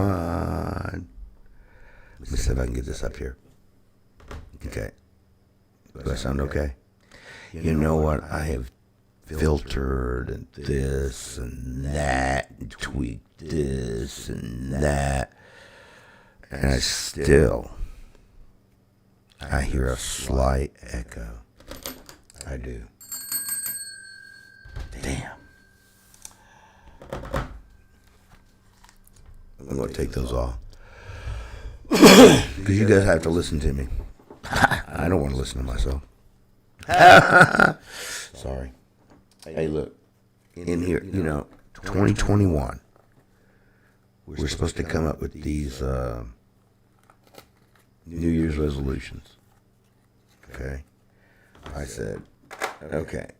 on. Let me see if I can get this up here. Okay. Does that sound okay? You know what? I have filtered and this and that and tweaked this and that. And I hear a slight echo. I do. Damn. I'm going to take those off. Because you guys have to listen to me. I don't want to listen to myself. Sorry. Hey, look. In here, 2021. We're supposed to come up with these New Year's resolutions. Okay? I said, okay,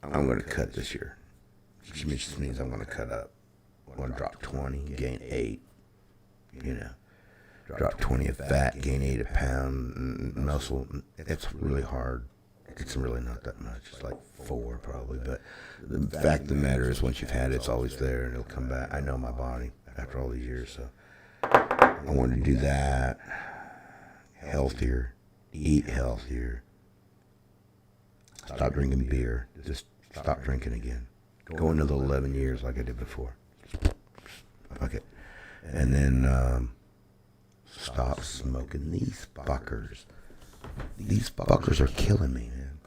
I'm going to cut this year. Which means I'm going to cut up. I want to drop 20, gain 8. Drop 20 of fat, gain 8 a pound, muscle. It's really hard. It's really not that much. It's like 4 probably. But the fact of the matter is once you've had it, it's always there and it'll come back. I know my body after all these years. So I wanted to do that. Healthier. Eat healthier. Stop drinking beer. Just stop drinking again. Go another 11 years like I did before. Fuck it. And then stop smoking these fuckers. These fuckers are killing me, man.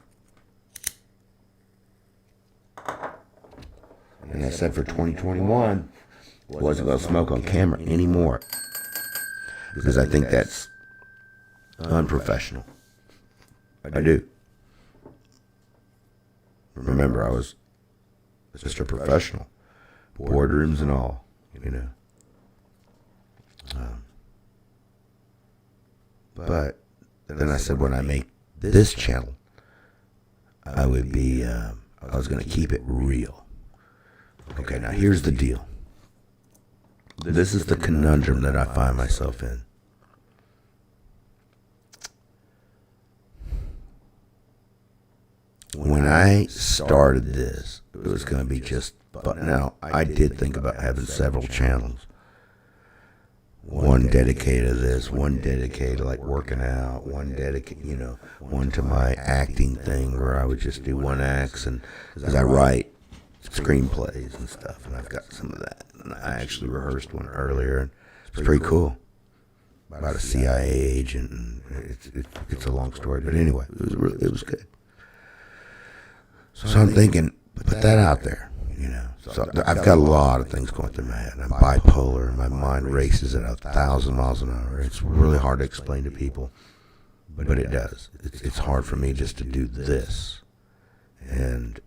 And I said for 2021, wasn't going to smoke on camera anymore. Because I think that's unprofessional. I do. Remember, I was just a professional. Boardrooms and all, But then I said when I make this channel, I would be, I was going to keep it real. Okay, now here's the deal. This is the conundrum that I find myself in. When I started this, it was going to be just, but now I did think about having several channels. One dedicated to this, one dedicated to like working out, one dedicated, one to my acting thing where I would just do one acts, and because I write screenplays and stuff, and I've got some of that. And I actually rehearsed one earlier, and it's pretty cool about a CIA agent. And it's a long story, but anyway, it was good. So I'm thinking, put that out there, So I've got a lot of things going through my head. I'm bipolar, and my mind races at 1,000 miles an hour. It's really hard to explain to people, but it does. It's hard for me just to do this and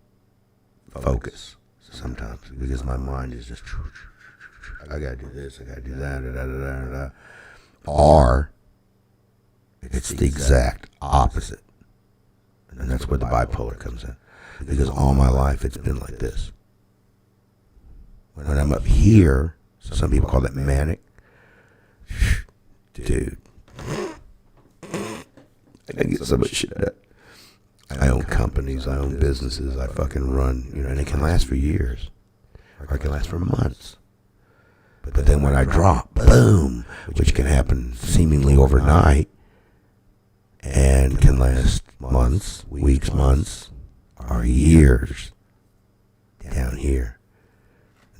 focus sometimes because my mind is just, I got to do this, I got to do that, Or it's the exact opposite. And that's where the bipolar comes in. Because all my life it's been like this. When I'm up here, some people call that manic. Dude. I get so much shit done. I own companies, I own businesses, I fucking run, and it can last for years. Or it can last for months. But then when I drop, boom, which can happen seemingly overnight, and can last months, weeks, months, or years down here.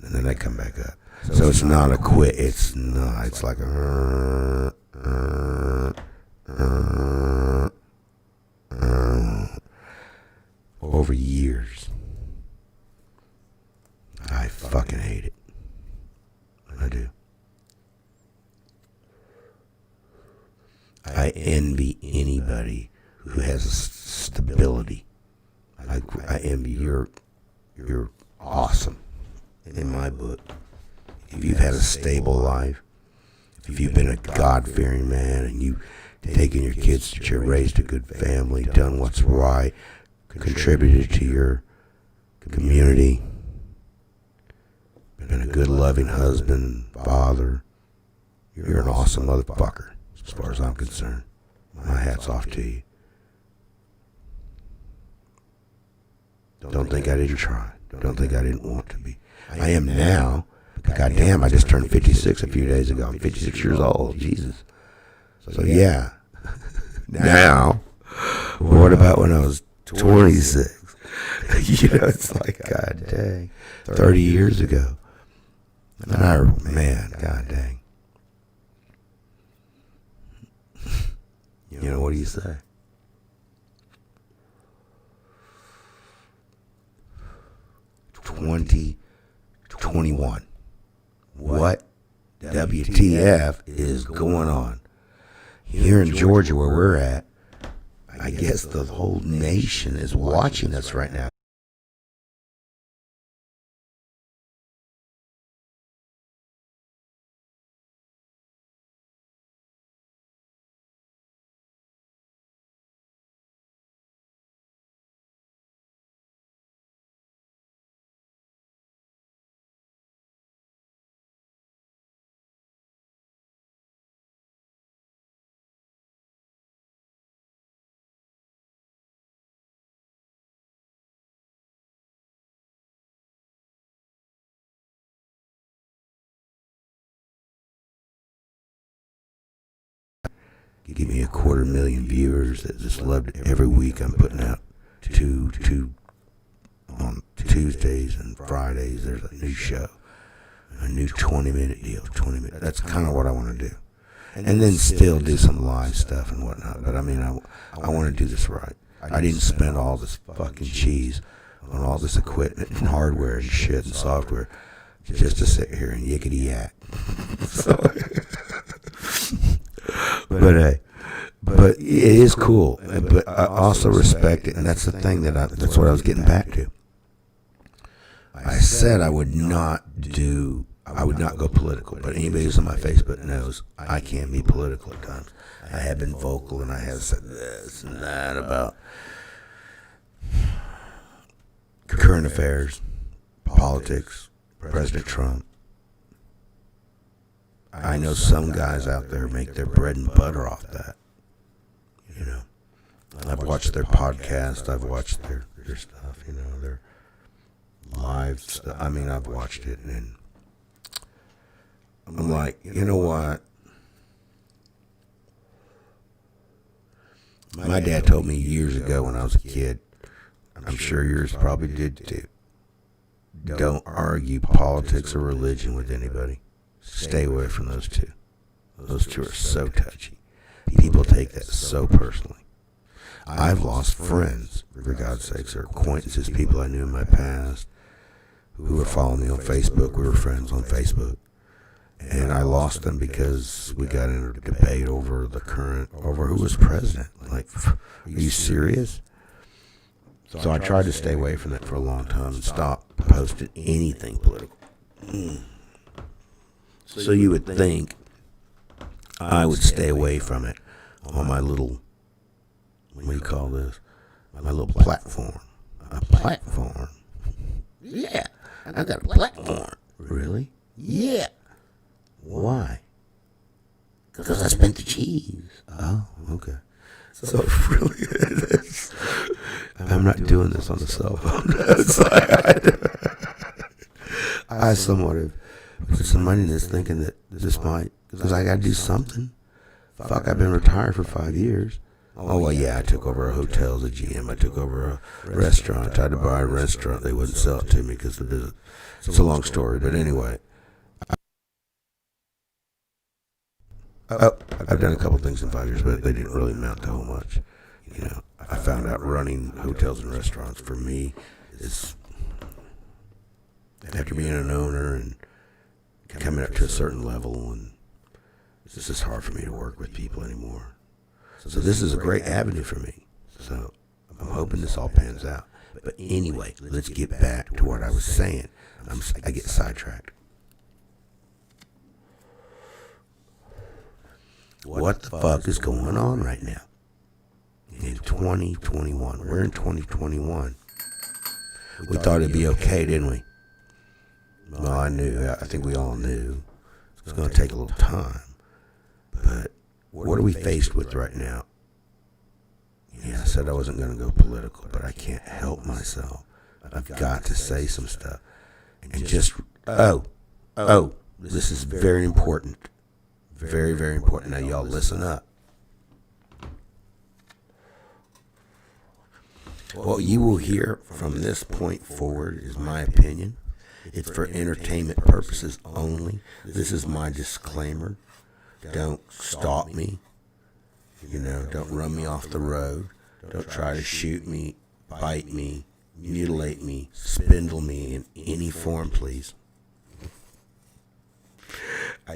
And then I come back up. So it's not a quit. It's not. It's like over years. I fucking hate it. I do. I envy anybody who has stability. I envy you're awesome in my book. If you've had a stable life, if you've been a God-fearing man and you've taken your kids to church, raised a good family, done what's right, contributed to your community, been a good loving husband, father, you're an awesome motherfucker as far as I'm concerned. My hat's off to you. Don't think I didn't try. Don't think I didn't want to be. I am now, God damn, I just turned 56 a few days ago. I'm 56 years old. Jesus. So yeah. Now, what about when I was 26? It's like, God dang, 30 years ago. And man, God dang. What do you say? $20.21. What WTF is going on? Here in Georgia, where we're at, I guess the whole nation is watching us right now. Give me 250,000 viewers that just loved it. Every week I'm putting out two on Tuesdays and Fridays. There's a new show, a new 20-minute deal. 20 minutes. That's kind of what I want to do, and then still do some live stuff and whatnot. But I mean, I want to do this right. I didn't spend all this fucking cheese on all this equipment and hardware and shit and software just to sit here and yickety yak. But it is cool. But I also respect it, and that's the thing that's what I was getting back to. I said I would not go political, but anybody who's on my Facebook knows I can be political at times. I have been vocal, and I have said this and that about current affairs, politics, President Trump. I know some guys out there make their bread and butter off that. I've watched their podcast. I've watched their stuff. Their live stuff. I mean, I've watched it, and I'm like, you know what? My dad told me years ago when I was a kid. I'm sure yours probably did too. Don't argue politics or religion with anybody. Stay away from those two. Those two are so touchy. People take that so personally. I've lost friends, for God's sakes, or acquaintances, people I knew in my past who were following me on Facebook. We were friends on Facebook. And I lost them because we got in a debate over who was president. Like, are you serious? So I tried to stay away from that for a long time and stop posting anything political. So you would think I would stay away from it on my little, what do you call this? My little platform. A platform? Yeah, I got a platform. Really? Yeah. Why? Because I spent the cheese. Oh, okay. So really, I'm not doing this on the cell phone. I somewhat have put some money in this thinking that this might, because I got to do something. Fuck, I've been retired for 5 years. Oh, well, yeah, I took over a hotel as a GM. I took over a restaurant. I tried to buy a restaurant. They wouldn't sell it to me because it's a long story. But anyway, I've done a couple things in 5 years, but they didn't really amount to how much. I found out running hotels and restaurants for me is, after being an owner and coming up to a certain level, and it's just hard for me to work with people anymore. So this is a great avenue for me. So I'm hoping this all pans out. But anyway, let's get back to what I was saying. I get sidetracked. What the fuck is going on right now? In 2021. We're in 2021. We thought it'd be okay, didn't we? Well, I think we all knew. It's going to take a little time. But what are we faced with right now? Yeah, I said I wasn't going to go political, but I can't help myself. I've got to say some stuff. And Oh, this is very important. Very, very important. Now, y'all listen up. What you will hear from this point forward is my opinion. It's for entertainment purposes only. This is my disclaimer. Don't stalk me. Don't run me off the road. Don't try to shoot me, bite me, mutilate me, spindle me in any form, please.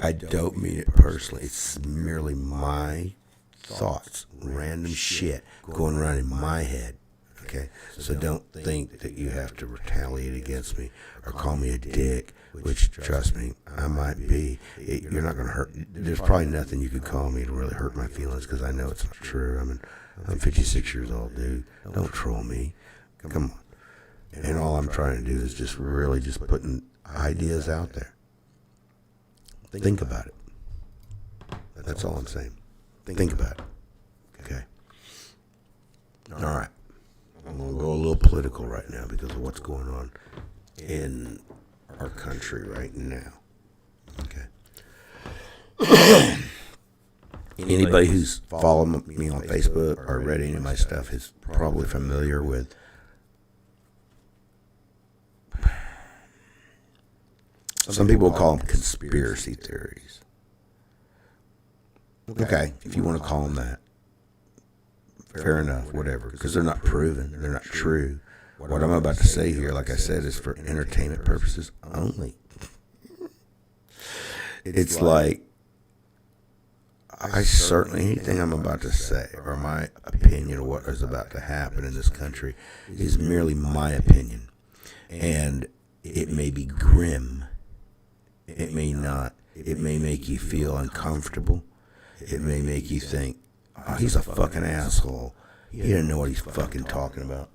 I don't mean it personally. It's merely my thoughts, random shit going around in my head. Okay? So don't think that you have to retaliate against me or call me a dick, which, trust me, I might be. You're not going to hurt. There's probably nothing you could call me to really hurt my feelings because I know it's not true. I'm 56 years old, dude. Don't troll me. Come on. And all I'm trying to do is just putting ideas out there. Think about it. That's all I'm saying. Think about it. Okay? All right. I'm going to go a little political right now because of what's going on in our country right now. Okay? Anybody who's followed me on Facebook or read any of my stuff is probably familiar with some people call them conspiracy theories. Okay, if you want to call them that. Fair enough, whatever, because they're not proven, they're not true. What I'm about to say here, like I said, is for entertainment purposes only. It's like, anything I'm about to say, or my opinion of what is about to happen in this country, is merely my opinion. And it may be grim. It may not. It may make you feel uncomfortable. It may make you think, oh, he's a fucking asshole. He didn't know what he's fucking talking about.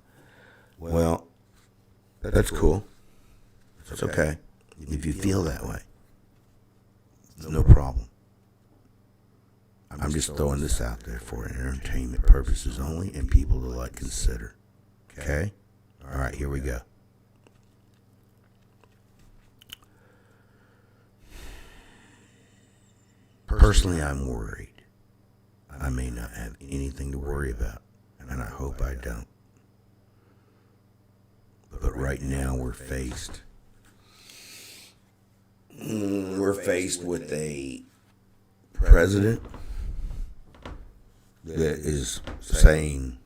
Well, that's cool. It's okay. If you feel that way, no problem. I'm just throwing this out there for entertainment purposes only and people to consider. Okay? All right, here we go. Personally, I'm worried. I may not have anything to worry about, and I hope I don't. But right now we're faced with a president that is saying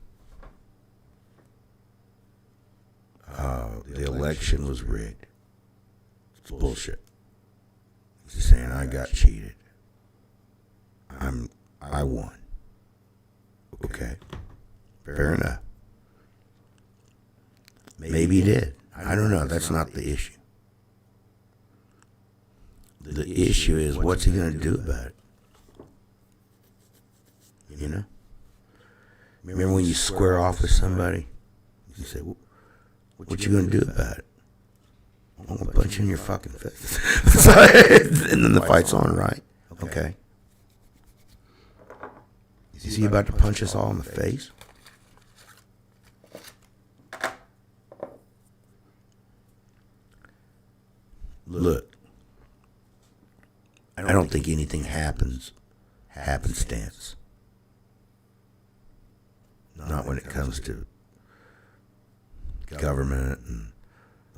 the election was rigged. It's bullshit. He's saying I got cheated. I won. Okay. Fair enough. Maybe he did. I don't know. That's not the issue. The issue is, what's he going to do about it? You know? Remember when you square off with somebody? You say, what you going to do about it? I'm going to punch you in your fucking face. And then the fight's on, right? Okay. Is he about to punch us all in the face? Look, I don't think anything happens happenstance. Not when it comes to government and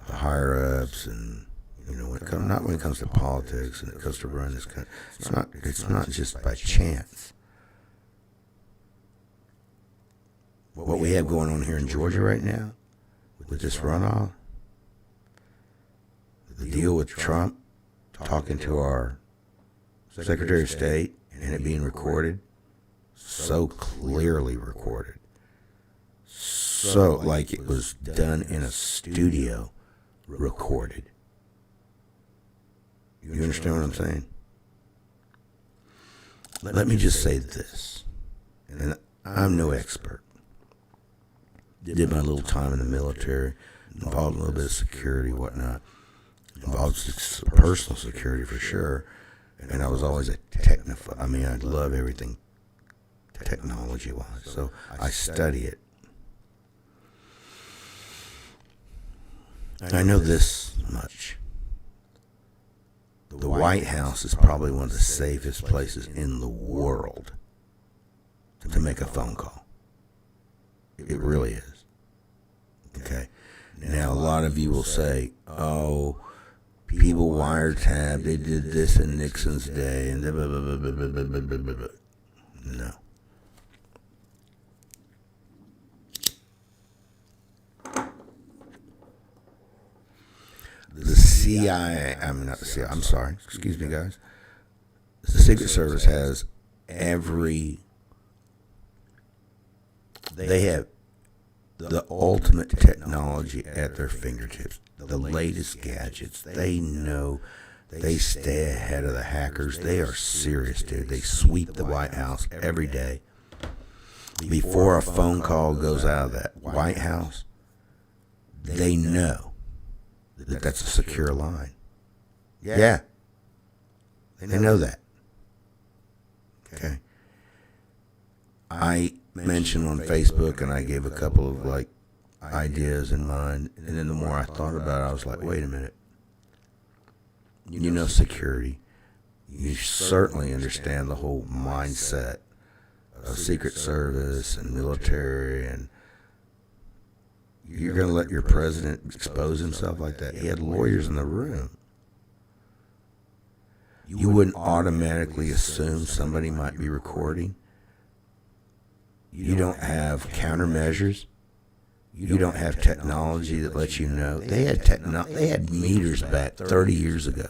the higher ups, and not when it comes to politics and it comes to running this country. It's not just by chance. What we have going on here in Georgia right now with this runoff, the deal with Trump talking to our Secretary of State and it being recorded, so clearly recorded, so like it was done in a studio, recorded. You understand what I'm saying? Let me just say this, and I'm no expert. Did my little time in the military, involved in a little bit of security, whatnot. Involved personal security for sure. And I was always a technophobe. I mean, I love everything technology-wise. So I study it. I know this much. The White House is probably one of the safest places in the world to make a phone call. It really is. Okay. Now, a lot of you will say, oh, people wiretap, they did this in Nixon's day, and blah, blah, blah, blah, blah, blah, blah, blah, blah. No. The CIA, I'm not the CIA, I'm sorry, excuse me, guys. The Secret Service has they have the ultimate technology at their fingertips, the latest gadgets. They know, they stay ahead of the hackers. They are serious, dude. They sweep the White House every day. Before a phone call goes out of that White House, they know that that's a secure line. Yeah. They know that. Okay. I mentioned on Facebook, and I gave a couple of ideas in mind, and then the more I thought about it, I was like, wait a minute. You know security. You certainly understand the whole mindset of Secret Service and military, and you're going to let your president expose himself like that? He had lawyers in the room. You wouldn't automatically assume somebody might be recording. You don't have countermeasures. You don't have technology that lets you know. They had meters back 30 years ago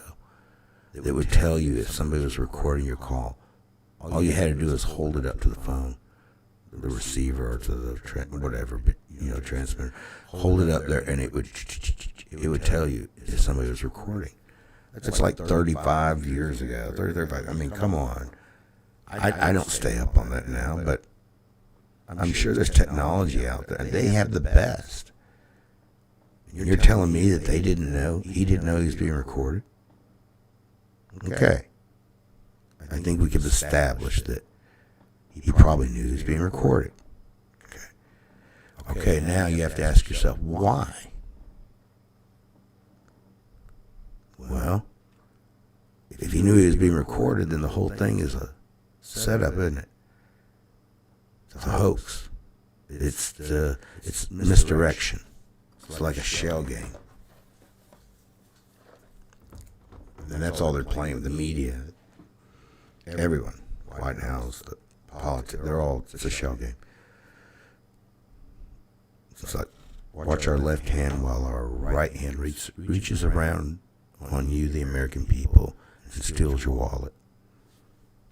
that would tell you if somebody was recording your call. All you had to do is hold it up to the phone, the receiver, or to the transmitter. Hold it up there, and it would tell you if somebody was recording. That's like 35 years ago. 35. I mean, come on. I don't stay up on that now, but I'm sure there's technology out there, and they have the best. You're telling me that they didn't know? He didn't know he was being recorded? Okay. I think we could establish that he probably knew he was being recorded. Okay, now you have to ask yourself, why? Well, if he knew he was being recorded, then the whole thing is a setup, isn't it? It's a hoax. It's misdirection. It's like a shell game. And that's all they're playing. The media, everyone, White House, the politics, it's a shell game. It's like, watch our left hand while our right hand reaches around on you, the American people, and steals your wallet.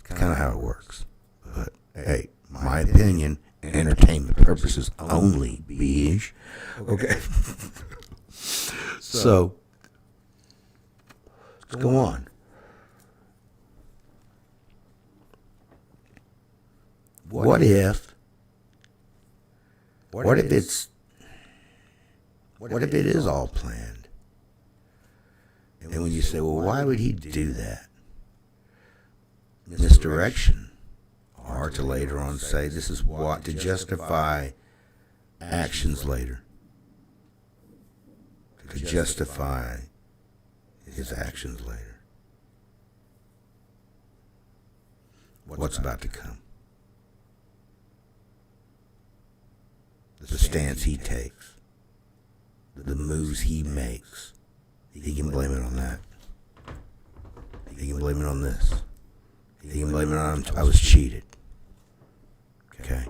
It's kind of how it works. But, hey, my opinion, entertainment purposes only, bitch. Okay. So, let's go on. What if it is all planned? And when you say, well, why would he do that? Misdirection. Or to later on say, this is what, to justify actions later. To justify his actions later. What's about to come? The stance he takes. The moves he makes. He can blame it on that. He can blame it on this. He can blame it on, I was cheated. Okay.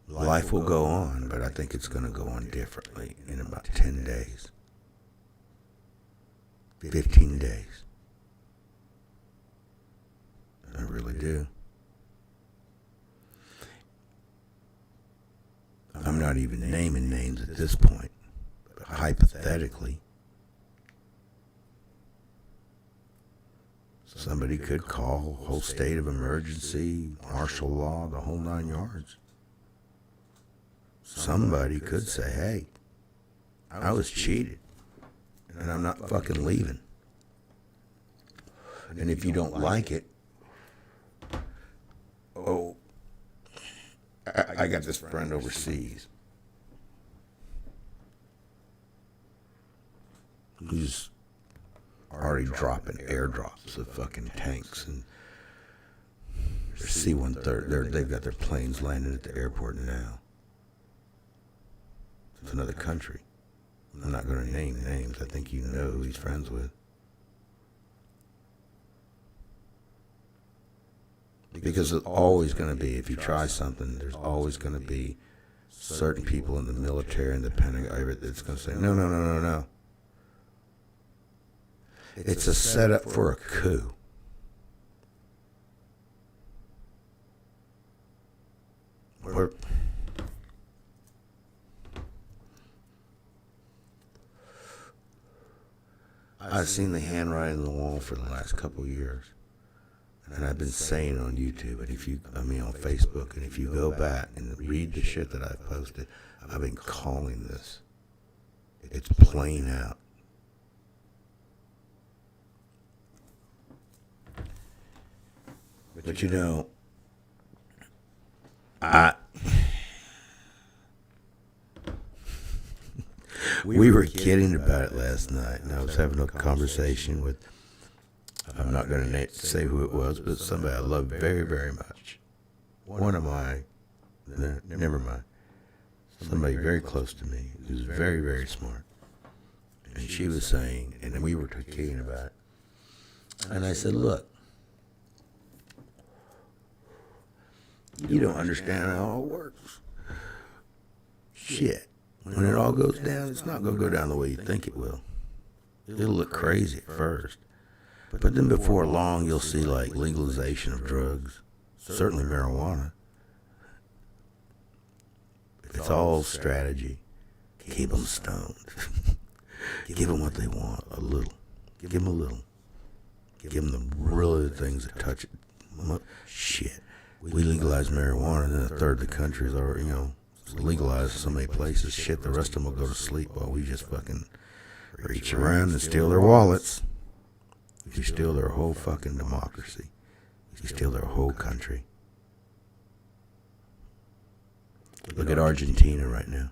Life will go on, but I think it's going to go on differently in about 10 days. 15 days. I really do. I'm not even naming names at this point, but hypothetically, somebody could call a whole state of emergency, martial law, the whole 9 yards. Somebody could say, hey, I was cheated, and I'm not fucking leaving. And if you don't like it, I got this friend overseas who's already dropping airdrops of fucking tanks and C-130. They've got their planes landing at the airport now. It's another country. I'm not going to name names. I think you know who he's friends with. Because there's always going to be, if you try something, there's always going to be certain people in the military and the Pentagon that's going to say, no, no, no, no, no. It's a setup for a coup. I've seen the handwriting on the wall for the last couple of years. And I've been saying on YouTube, and on Facebook, and if you go back and read the shit that I've posted, I've been calling this. It's playing out. But you know, we were kidding about it last night, and I was having a conversation with, I'm not going to say who it was, but somebody I love very, very much. One of my, never mind, somebody very close to me who's very, very smart. And she was saying, and we were kidding about it, and I said, look, you don't understand how it all works. Shit. When it all goes down, it's not going to go down the way you think it will. It'll look crazy at first. But then before long, you'll see like legalization of drugs, certainly marijuana. It's all strategy. Keep them stoned. Give them what they want, a little. Give them a little. Give them the really things that touch it. Shit. We legalize marijuana, and then a third of the country is already, legalized in so many places. Shit, the rest of them will go to sleep while we just fucking reach around and steal their wallets. We steal their whole fucking democracy. We steal their whole country. Look at Argentina right now.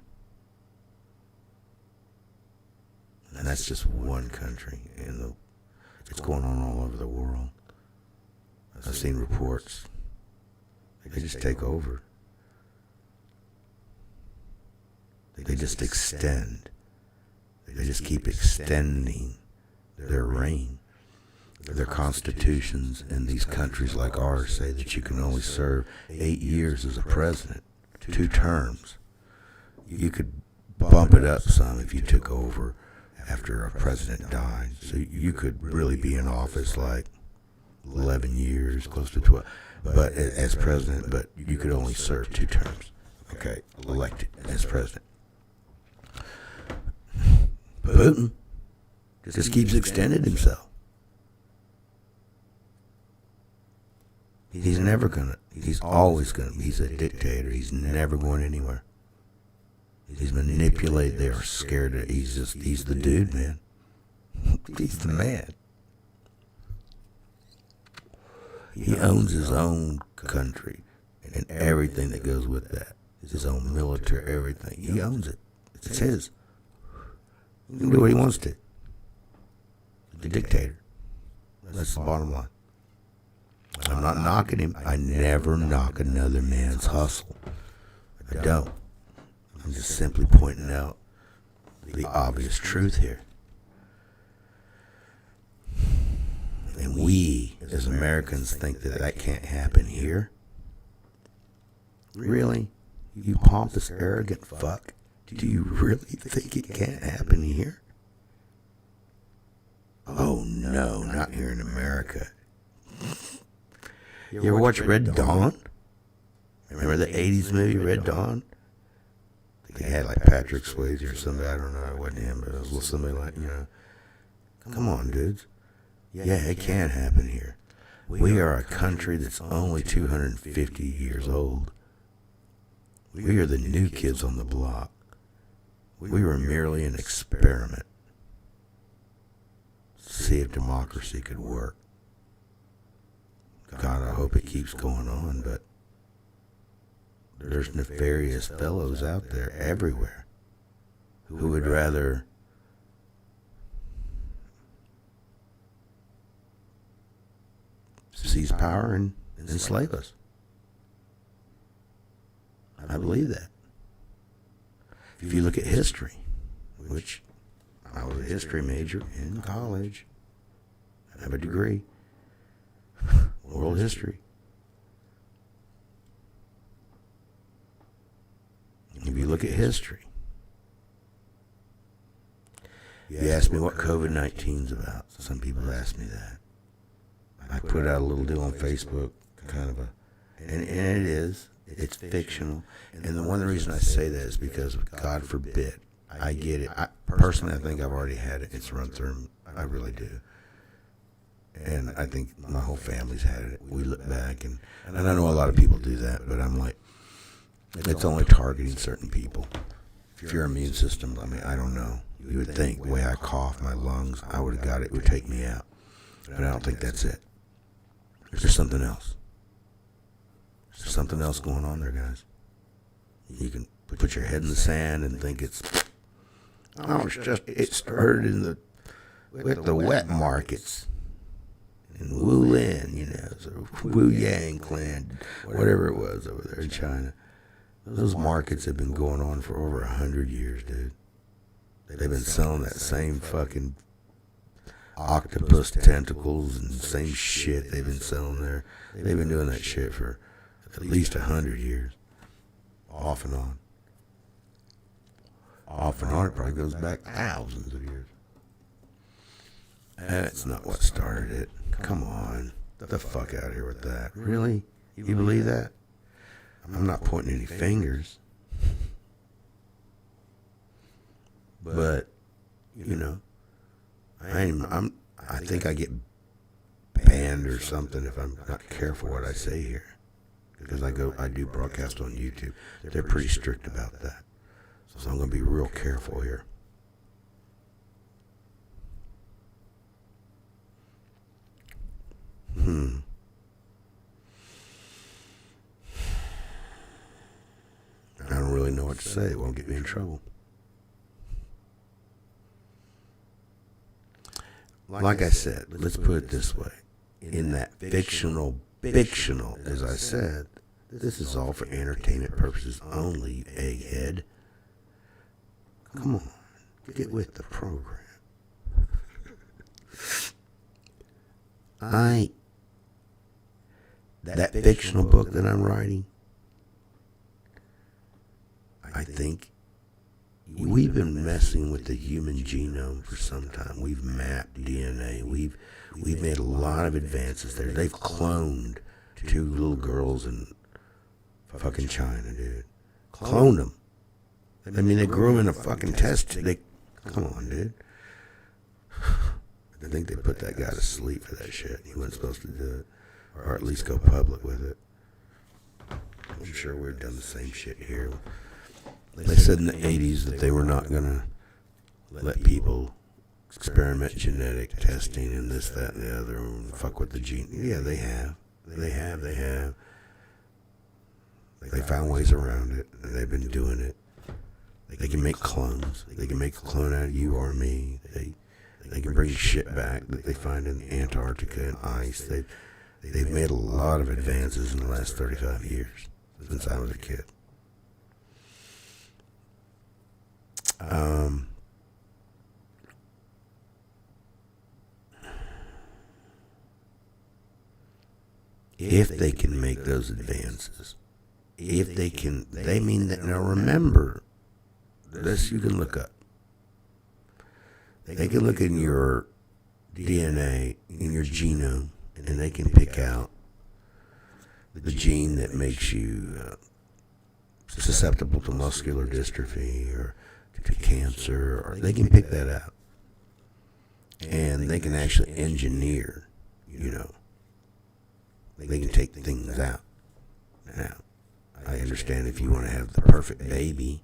And that's just one country. It's going on all over the world. I've seen reports. They just take over. They just extend. They just keep extending their reign. Their constitutions in these countries like ours say that you can only serve 8 years as a president, 2 terms. You could bump it up some if you took over after a president died. So you could really be in office like 11 years, close to 12, but as president, but you could only serve 2 terms. Okay, elected as president. Putin just keeps extending himself. He's always gonna, he's a dictator. He's never going anywhere. He's manipulated. They are scared. He's the dude, man. He's the man. He owns his own country and everything that goes with that. His own military, everything. He owns it. It's his. He can do what he wants to. The dictator. That's the bottom line. I'm not knocking him. I never knock another man's hustle. I don't. I'm just simply pointing out the obvious truth here. And we, as Americans, think that that can't happen here? Really? You pompous, arrogant fuck? Do you really think it can't happen here? Oh no, not here in America. You ever watch Red Dawn? Remember the 80s movie Red Dawn? They had like Patrick Swayze or somebody, I don't know, it wasn't him, but it was somebody like, come on, dudes. Yeah, it can happen here. We are a country that's only 250 years old. We are the new kids on the block. We were merely an experiment. See if democracy could work. God, I hope it keeps going on, but there's nefarious fellows out there everywhere who would rather seize power and enslave us. I believe that. If you look at history, which I was a history major in college, I have a degree, world history. If you look at history, you ask me what COVID-19 is about. Some people ask me that. I put out a little deal on Facebook, kind of and it is. It's fictional. And the one reason I say that is because, God forbid, I get it. Personally, I think I've already had it. It's run through. I really do. And I think my whole family's had it. We look back, and I know a lot of people do that, but I'm like, it's only targeting certain people. If your immune system, I mean, I don't know. You would think the way I cough, my lungs, I would have got it. It would take me out. But I don't think that's it. There's something else. There's something else going on there, guys. You can put your head in the sand and think it's it started with the wet markets in Wulin, so Wu Yang clan, whatever it was over there in China. Those markets have been going on for over 100 years, dude. They've been selling that same fucking octopus tentacles and same shit they've been selling there. They've been doing that shit for at least 100 years, off and on. Off and on, it probably goes back thousands of years. That's not what started it. Come on, get the fuck out of here with that. Really? You believe that? I'm not pointing any fingers. But, I think I get banned or something if I'm not careful what I say here. Because I do broadcast on YouTube. They're pretty strict about that. So I'm going to be real careful here. I don't really know what to say. It won't get me in trouble. Like I said, let's put it this way. In that fictional, as I said, this is all for entertainment purposes only, you egghead. Come on, get with the program. That fictional book that I'm writing, I think we've been messing with the human genome for some time. We've mapped DNA. We've made a lot of advances there. They've cloned 2 little girls in fucking China, dude. Cloned them. I mean, they grew them in a fucking test. Come on, dude. I think they put that guy to sleep for that shit. He wasn't supposed to do it, or at least go public with it. I'm sure we've done the same shit here. They said in the 80s that they were not going to let people experiment genetic testing and this, that, and the other, and fuck with the gene. Yeah, they have. They have. They found ways around it, and they've been doing it. They can make clones. They can make a clone out of you or me. They can bring shit back that they find in Antarctica and ice. They've made a lot of advances in the last 35 years since I was a kid. If they can make those advances, they mean that. Now remember, this you can look up. They can look in your DNA, in your genome, and they can pick out the gene that makes you susceptible to muscular dystrophy or to cancer, or they can pick that out. And they can actually engineer, they can take things out. Now, I understand if you want to have the perfect baby,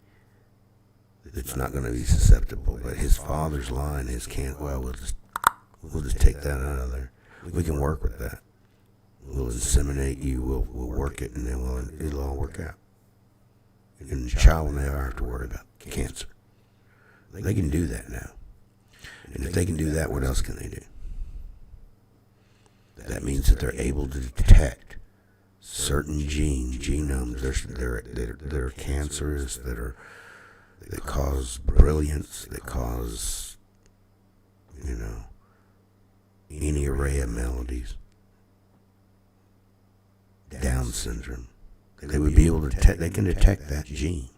it's not going to be susceptible, but his father's line, we'll just take that out of there. We can work with that. We'll inseminate you, we'll work it, and then it'll all work out. and the child will never have to worry about cancer. They can do that now. And if they can do that, what else can they do? That means that they're able to detect certain genomes that are cancerous, that cause brilliance, that cause, any array of melodies. Down syndrome. They would be able to detect, they can detect that gene.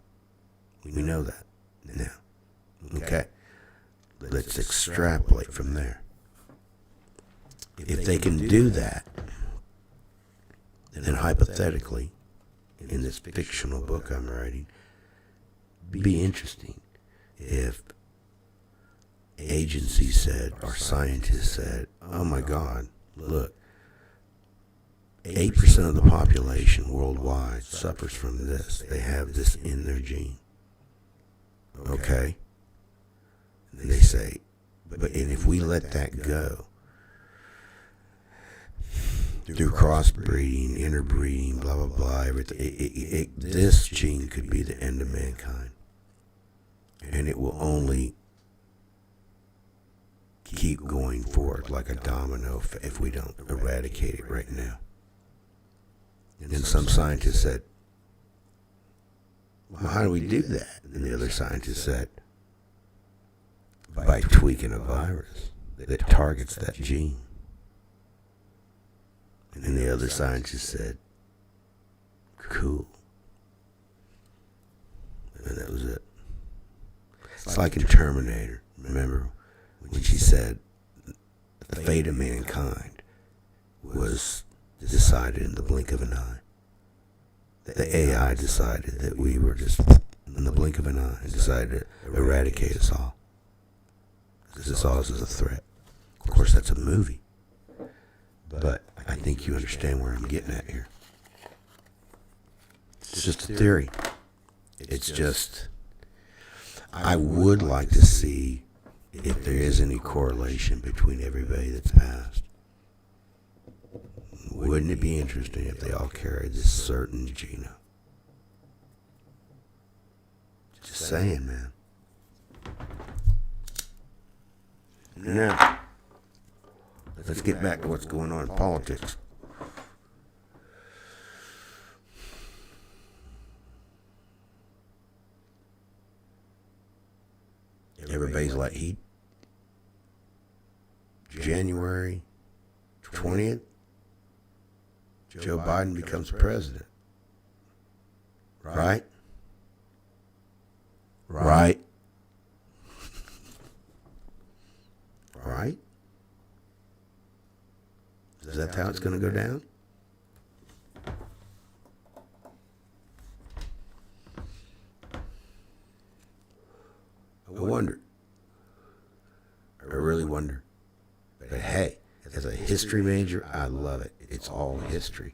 We know that now. Okay. Let's extrapolate from there. If they can do that, then hypothetically, in this fictional book I'm writing, it'd be interesting if agencies said, or scientists said, oh my God, look, 8% of the population worldwide suffers from this. They have this in their gene. Okay? And they say, and if we let that go, through crossbreeding, interbreeding, blah, blah, blah, everything, this gene could be the end of mankind. And it will only keep going forward like a domino if we don't eradicate it right now. And then some scientists said, well, how do we do that? And the other scientist said, by tweaking a virus that targets that gene. And the other scientist said, cool. And that was it. It's like in Terminator, remember, when she said the fate of mankind was decided in the blink of an eye. The AI decided that we were just in the blink of an eye and decided to eradicate us all. Because it saw us as a threat. Of course, that's a movie. But I think you understand where I'm getting at here. It's just a theory. It's just, I would like to see if there is any correlation between everybody that's passed. Wouldn't it be interesting if they all carried this certain genome? Just saying, man. Now, let's get back to what's going on in politics. Everybody's like, January 20th, Joe Biden becomes president. Right? Right? Right? Is that how it's going to go down? I wonder. I really wonder. But hey, as a history major, I love it. It's all history.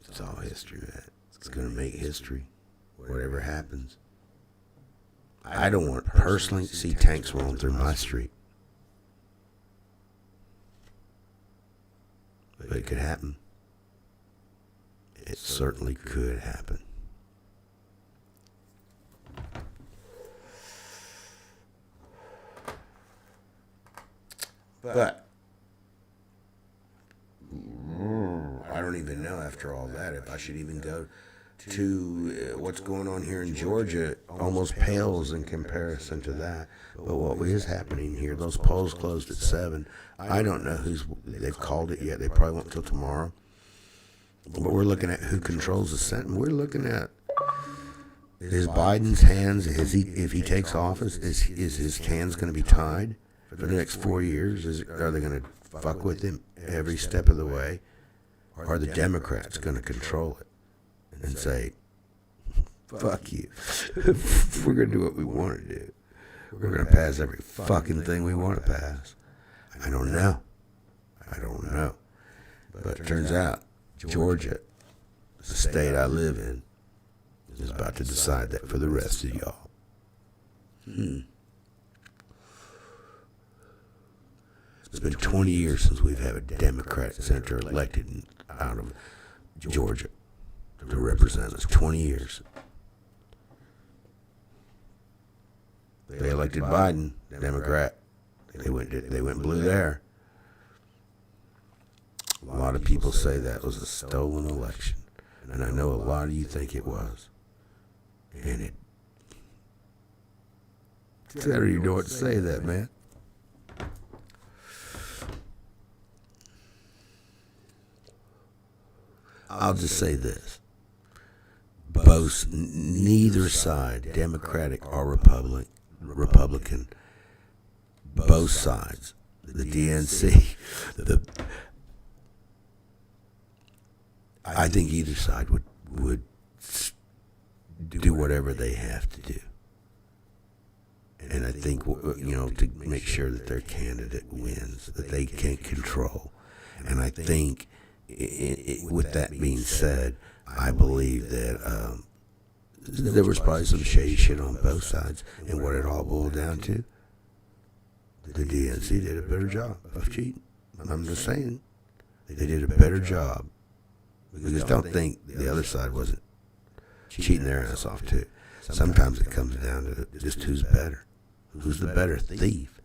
It's all history, man. It's going to make history, whatever happens. I don't want personally to see tanks rolling through my street. But it could happen. It certainly could happen. But I don't even know after all that if I should even go to what's going on here in Georgia. Almost pales in comparison to that. But what is happening here, those polls closed at 7. I don't know they've called it yet. They probably won't until tomorrow. But we're looking at who controls the Senate. We're looking at, is Biden's hands, if he takes office, is his hands going to be tied for the next 4 years? Are they going to fuck with him every step of the way? Or are the Democrats going to control it and say, fuck you. We're going to do what we want to do. We're going to pass every fucking thing we want to pass. I don't know. But it turns out Georgia, the state I live in, is about to decide that for the rest of y'all. It's been 20 years since we've had a Democrat senator elected out of Georgia to represent us. 20 years. They elected Biden, Democrat. They went blue there. A lot of people say that was a stolen election, and I know a lot of you think it was. And it. I don't even know what to say to that, man. I'll just say this. Neither side, Democratic or Republican, both sides, the DNC, I think either side would do whatever they have to do. And I think, to make sure that their candidate wins, that they can control. And I think, with that being said, I believe that there was probably some shady shit on both sides. And what it all boiled down to, the DNC did a better job of cheating. I'm just saying. They did a better job. Because don't think the other side wasn't cheating their ass off too. Sometimes it comes down to just who's better. Who's the better thief?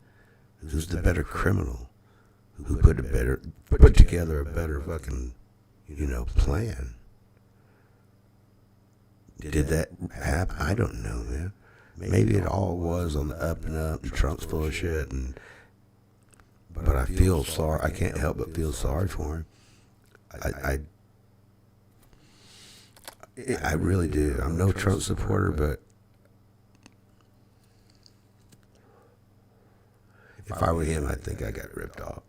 Who's the better criminal? Who put together a better fucking, plan? Did that happen? I don't know, man. Maybe it all was on the up and up, and Trump's full of shit, but I feel sorry. I can't help but feel sorry for him. I really do. I'm no Trump supporter, but if I were him, I think I got ripped off.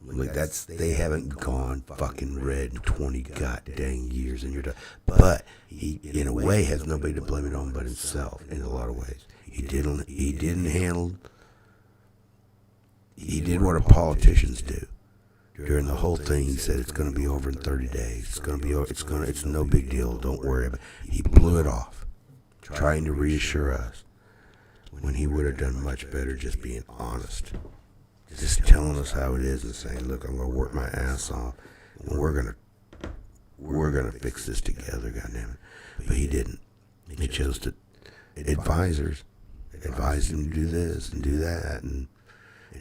Like they haven't gone fucking red in 20 goddamn years, and but he, in a way, has nobody to blame it on but himself in a lot of ways. He did what politicians do. During the whole thing, he said it's going to be over in 30 days. It's no big deal. Don't worry about it. He blew it off, trying to reassure us when he would have done much better just being honest. Just telling us how it is and saying, look, I'm going to work my ass off, and we're going to fix this together, goddammit. But he didn't. He chose to advisors advised him to do this and do that, and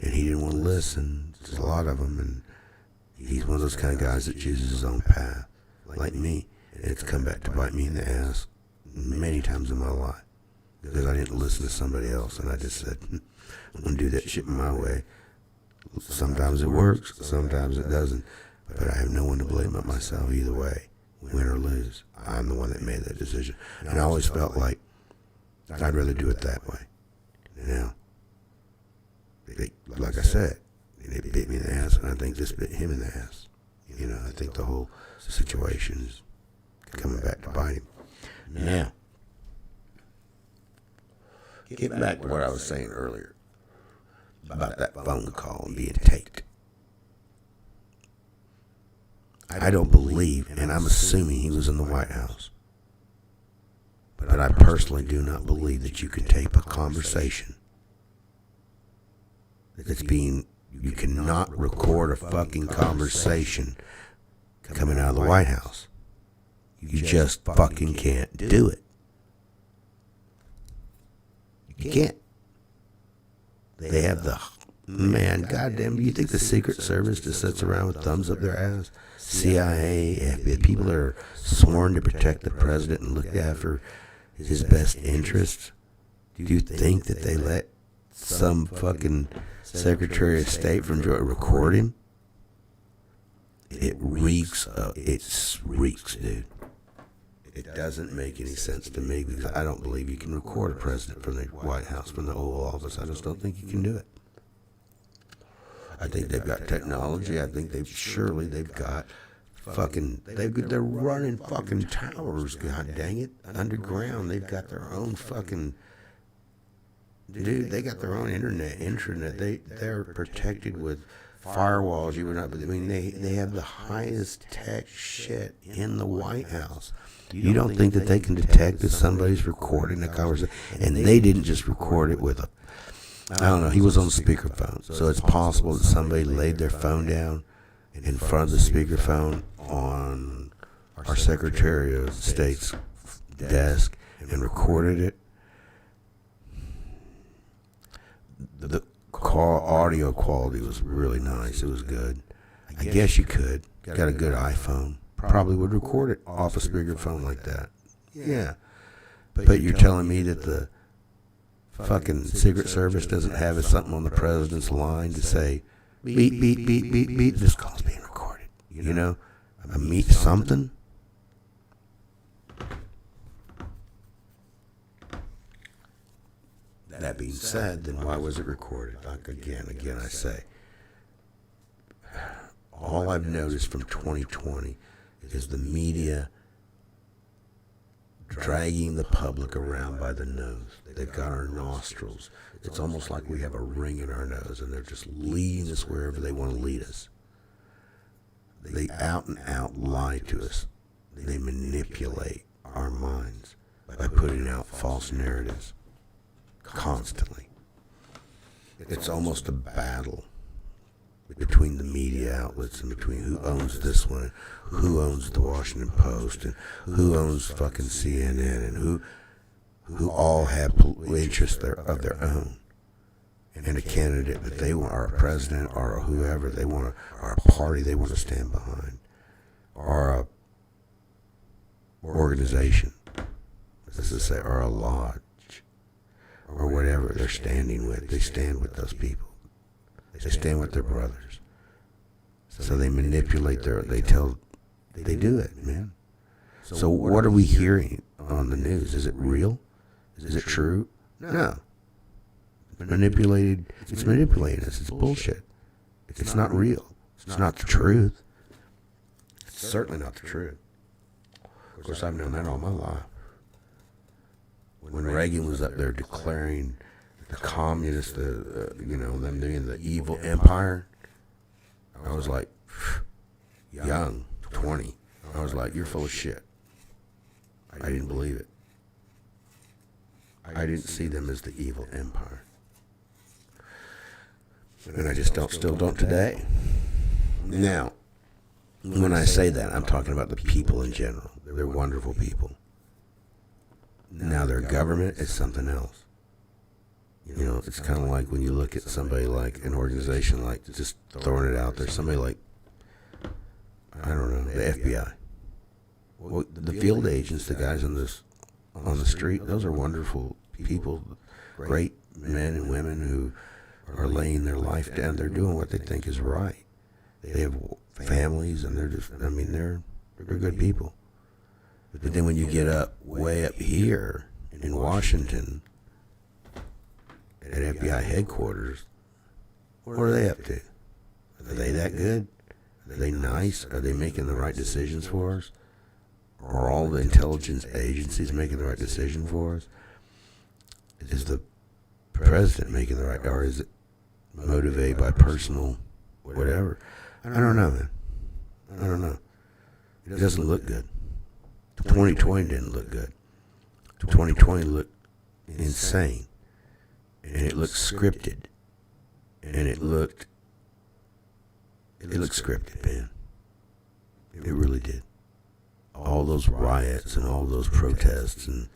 he didn't want to listen. There's a lot of them, and he's one of those kind of guys that chooses his own path, like me. And it's come back to bite me in the ass many times in my life because I didn't listen to somebody else, and I just said, I'm going to do that shit my way. Sometimes it works, sometimes it doesn't, but I have no one to blame but myself either way, win or lose. I'm the one that made that decision, and I always felt like I'd rather do it that way. Now, like I said, they bit me in the ass, and I think this bit him in the ass. I think the whole situation is coming back to bite him. Now, getting back to what I was saying earlier about that phone call and being taped. I don't believe, and I'm assuming he was in the White House, but I personally do not believe that you can tape a conversation that's being, you cannot record a fucking conversation coming out of the White House. You just fucking can't do it. You can't. They have the, man, goddamn, you think the Secret Service just sits around with thumbs up their ass? CIA, FBI, people that are sworn to protect the president and look after his best interests. Do you think that they let some fucking Secretary of State from Georgia record him? It reeks, dude. It doesn't make any sense to me because I don't believe you can record a president from the White House, from the Oval Office. I just don't think you can do it. I think they've got technology. I think they've got fucking, they're running fucking towers, god dang it, underground. They've got their own fucking, dude, they got their own internet. They're protected with firewalls. You would not, I mean, they have the highest tech shit in the White House. You don't think that they can detect that somebody's recording a conversation? And they didn't just record it with I don't know, he was on speakerphone. So it's possible that somebody laid their phone down in front of the speakerphone on our Secretary of State's desk and recorded it. audio quality was really nice. It was good. I guess you could. Got a good iPhone. Probably would record it off a speakerphone like that. Yeah. But you're telling me that the fucking Secret Service doesn't have something on the president's line to say, beep, beep, beep, beep, beep, this call's being recorded. You know? A meet something? That being said, then why was it recorded? Like again, I say, all I've noticed from 2020 is the media dragging the public around by the nose. They've got our nostrils. It's almost like we have a ring in our nose, and they're just leading us wherever they want to lead us. They out and out lie to us. They manipulate our minds by putting out false narratives constantly. It's almost a battle between the media outlets and between who owns this one, who owns the Washington Post, and who owns fucking CNN, and who all have interests of their own. And a candidate that they want, or a president, or whoever they want, or a party they want to stand behind, or a organization, as I say, or a lodge, or whatever they're standing with. They stand with those people. They stand with their brothers. So they manipulate they do it, man. So what are we hearing on the news? Is it real? Is it true? No. It's manipulating us. It's bullshit. It's not real. It's not the truth. It's certainly not the truth. Of course, I've known that all my life. When Reagan was up there declaring the communists, them being the evil empire, I was like, young, 20. I was like, you're full of shit. I didn't believe it. I didn't see them as the evil empire. And I just still don't today. Now, when I say that, I'm talking about the people in general. They're wonderful people. Now, their government is something else. You know, it's kind of like when you look at somebody like an organization, like just throwing it out there, somebody like, I don't know, the FBI. Well, the field agents, the guys on the street, those are wonderful people, great men and women who are laying their life down. They're doing what they think is right. They have families, and they're good people. But then when you get way up here in Washington, at FBI headquarters, what are they up to? Are they that good? Are they nice? Are they making the right decisions for us? Are all the intelligence agencies making the right decision for us? Is the president making the right, or is it motivated by personal whatever? I don't know, man. I don't know. It doesn't look good. 2020 didn't look good. 2020 looked insane. And it looked scripted. And it looked scripted, man. It really did. All those riots and all those protests and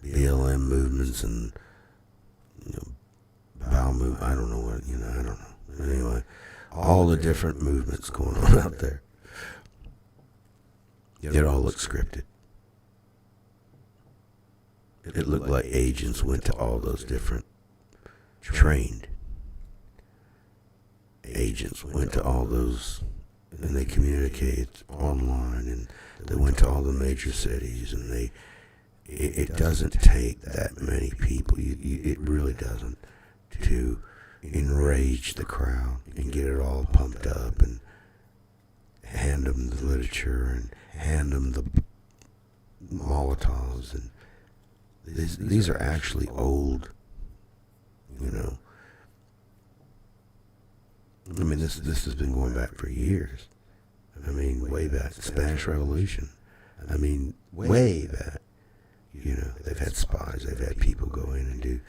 BLM movements and bowel movement, I don't know what, I don't know. Anyway, all the different movements going on out there. It all looked scripted. It looked like agents went to all those different trained agents went to all those, and they communicated online, and they went to all the major cities, and it doesn't take that many people, it really doesn't, to enrage the crowd and get it all pumped up and hand them the literature and hand them the Molotovs, and these are actually old, this has been going back for years. Way back, the Spanish Revolution. Way back. They've had spies, they've had people go in and do,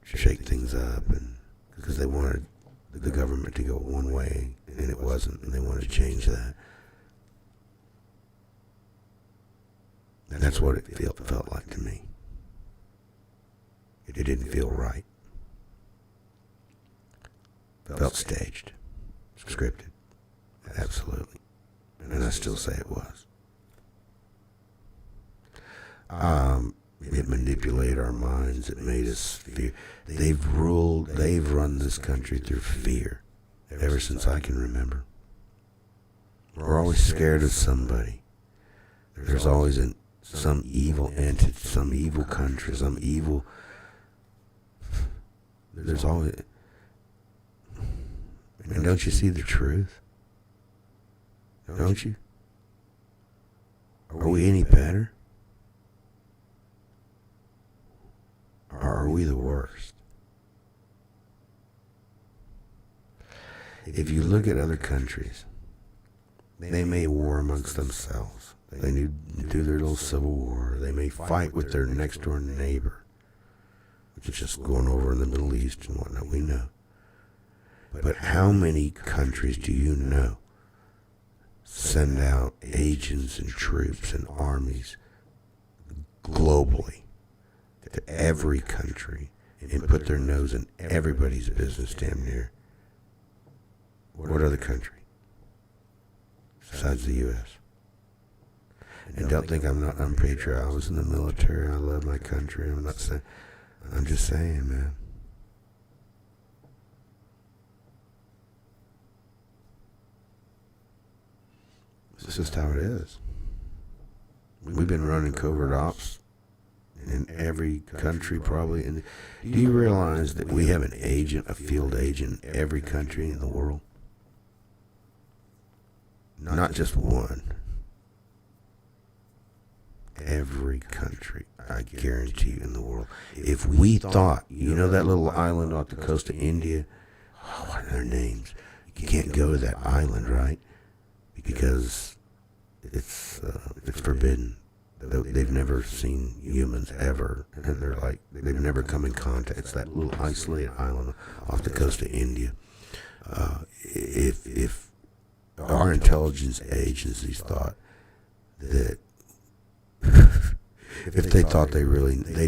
shake things up, and because they wanted the government to go one way, and it wasn't, and they wanted to change that. And that's what it felt like to me. It didn't feel right. felt staged, scripted, absolutely. And I still say it was. It manipulated our minds. It made us fear. They've run this country through fear ever since I can remember. We're always scared of somebody. There's always some evil entity, some evil country, some evil. There's always. And don't you see the truth? Don't you? Are we any better? Or are we the worst? If you look at other countries, they may war amongst themselves. They do their little civil war. They may fight with their next door neighbor, which is just going over in the Middle East and whatnot, we know. But how many countries do you know send out agents and troops and armies globally to every country and put their nose in everybody's business damn near? What other country besides the U.S.? And don't think I'm patriotic. I was in the military. I love my country. I'm just saying, man. This is how it is. We've been running covert ops in every country probably. And do you realize that we have an agent, a field agent, in every country in the world? Not just one. Every country, I guarantee you, in the world. If we thought, you know that little island off the coast of India? Oh, what are their names? You can't go to that island, right? Because it's forbidden. They've never seen humans ever, and they've never come in contact. It's that little isolated island off the coast of India. If our intelligence agencies thought that if they thought they'd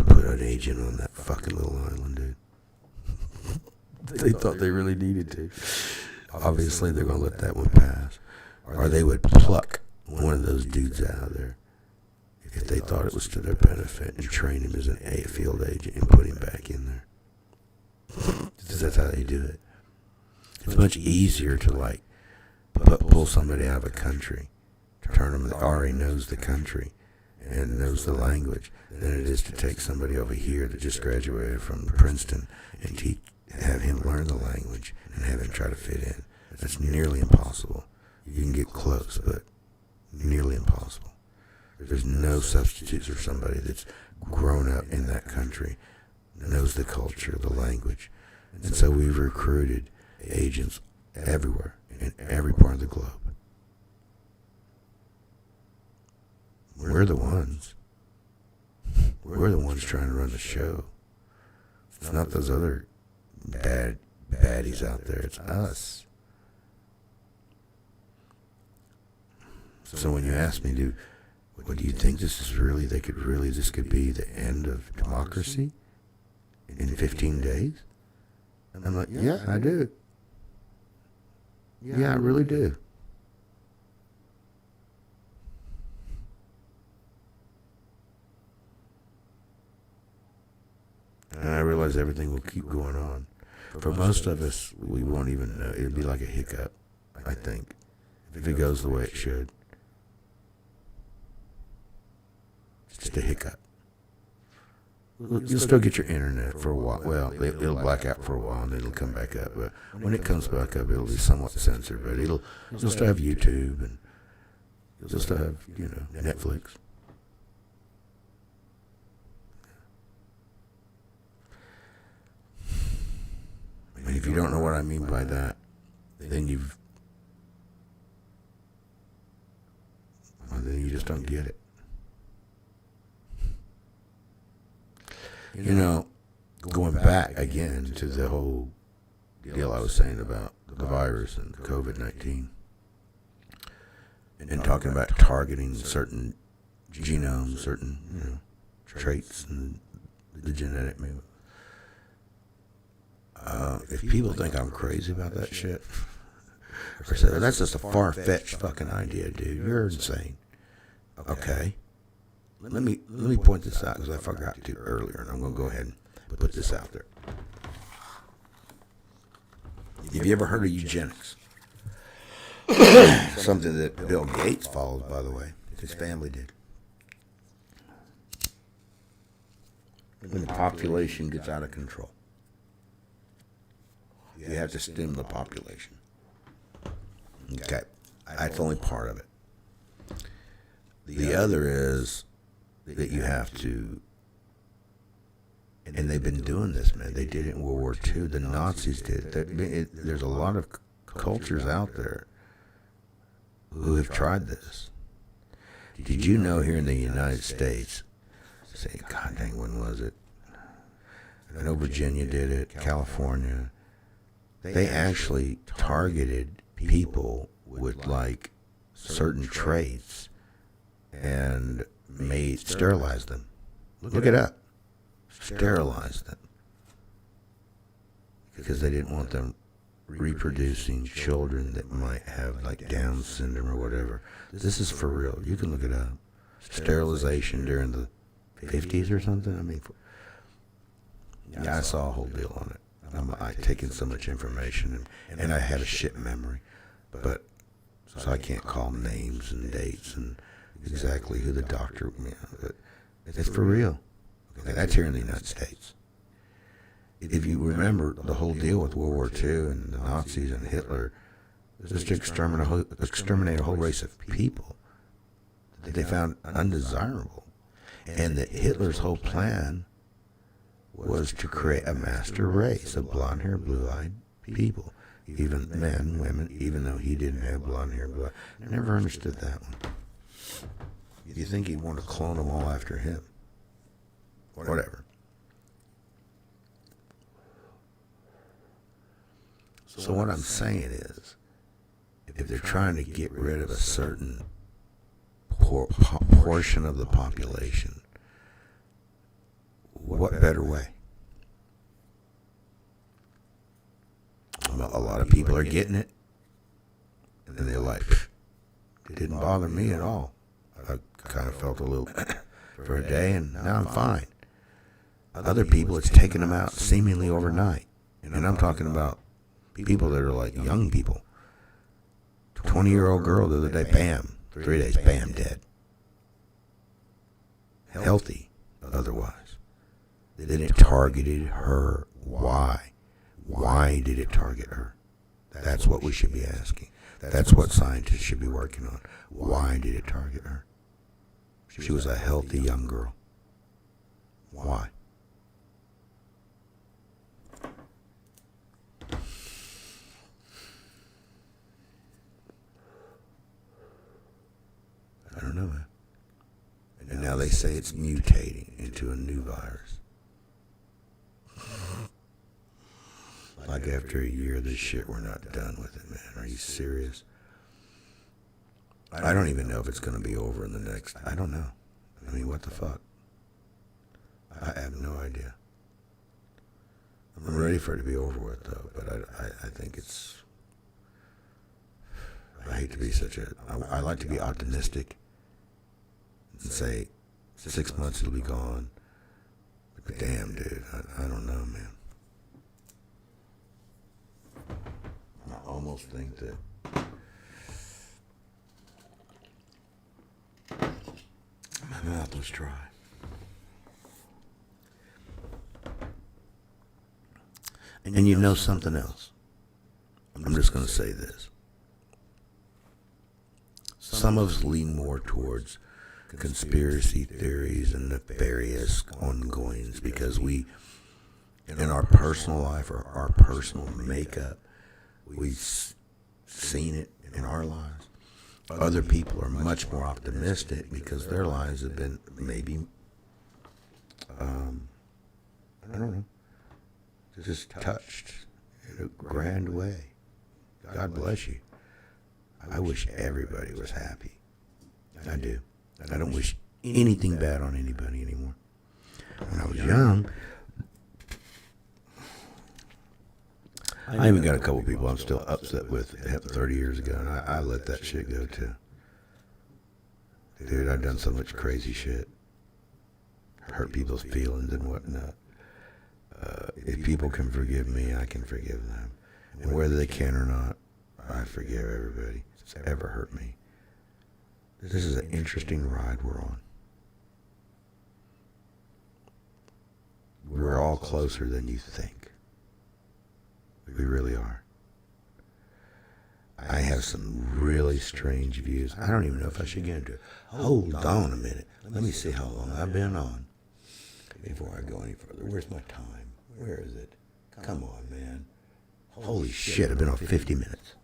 put an agent on that fucking little island, dude. They thought they really needed to. Obviously, they're going to let that one pass. Or they would pluck one of those dudes out of there if they thought it was to their benefit and train him as a field agent and put him back in there. Because that's how they do it. It's much easier to pull somebody out of a country, turn them that already knows the country and knows the language, than it is to take somebody over here that just graduated from Princeton and have him learn the language and have him try to fit in. That's nearly impossible. You can get close, but nearly impossible. There's no substitutes for somebody that's grown up in that country, knows the culture, the language. And so we've recruited agents everywhere, in every part of the globe. We're the ones. We're the ones trying to run the show. It's not those other baddies out there. It's us. So when you ask me, do you think this could be the end of democracy in 15 days? And I'm like, yeah, I do. Yeah, I really do. And I realize everything will keep going on. For most of us, we won't even know. It'll be like a hiccup, I think, if it goes the way it should. Just a hiccup. You'll still get your internet for a while. Well, it'll black out for a while and it'll come back up. But when it comes back up, it'll be somewhat censored. But you'll still have YouTube and you'll still have, Netflix. And if you don't know what I mean by that, then you just don't get it. Going back again to the whole deal I was saying about the virus and COVID-19 and talking about targeting certain genomes, certain, traits in the genetic makeup. If people think I'm crazy about that shit, or say that's just a far-fetched fucking idea, dude, you're insane. Okay, let me point this out because I forgot to earlier, and I'm gonna go ahead and put this out there. Have you ever heard of eugenics? Something that Bill Gates follows, by the way. His family did. When the population gets out of control, you have to stem the population. Okay, that's only part of it. The other is that you have to, and they've been doing this, man. They did it in World War II. The Nazis did. There's a lot of cultures out there who have tried this. Did you know here in the United States, say, God dang, when was it? I know Virginia did it, California. They actually targeted people with like certain traits and sterilized them. Look it up. Sterilized them. Because they didn't want them reproducing children that might have like Down syndrome or whatever. This is for real. You can look it up. Sterilization during the 50s or something. I mean, yeah, I saw a whole deal on it. I taken so much information and I had a shit memory, but so I can't call names and dates and exactly who the doctor. But it's for real. Okay, that's here in the United States. If you remember the whole deal with World War II and the Nazis and Hitler, just to exterminate a whole race of people that they found undesirable, and that Hitler's whole plan was to create a master race of blonde-haired, blue-eyed people, even men, women, even though he didn't have blonde hair, blue. I never understood that one. You think he'd want to clone them all after him? Whatever. So what I'm saying is, if they're trying to get rid of a certain portion of the population, what better way? A lot of people are getting it, and they're like, it didn't bother me at all. I kind of felt a little for a day, and now I'm fine. Other people, it's taken them out seemingly overnight. And I'm talking about people that are like young people. 20-year-old girl the other day, bam, 3 days, bam, dead. Healthy, otherwise. Then it targeted her. Why? Why did it target her? That's what we should be asking. That's what scientists should be working on. Why did it target her? She was a healthy young girl. Why? I don't know, man. And now they say it's mutating into a new virus. Like after a year of this shit, we're not done with it, man. Are you serious? I don't even know if it's going to be over in the next... I don't know. I mean, what the fuck? I have no idea. I'm ready for it to be over with, though. But I think it's... I hate to be such a... I like to be optimistic and say 6 months it'll be gone. But damn, dude, I don't know, man. I almost think that my mouth was dry. And you know something else? I'm just going to say this. Some of us lean more towards conspiracy theories and nefarious ongoings because we, in our personal life or our personal makeup, we've seen it in our lives. Other people are much more optimistic because their lives have been maybe, I don't know, just touched in a grand way. God bless you. I wish everybody was happy. I do. I don't wish anything bad on anybody anymore. When I was young, I even got a couple people I'm still upset with that happened 30 years ago, and I let that shit go too. Dude, I've done so much crazy shit. Hurt people's feelings and whatnot. If people can forgive me, I can forgive them. And whether they can or not, I forgive everybody that's ever hurt me. This is an interesting ride we're on. We're all closer than you think. We really are. I have some really strange views. I don't even know if I should get into it. Hold on a minute. Let me see how long I've been on before I go any further. Where's my time? Where is it? Come on, man. Holy shit, I've been on 50 minutes.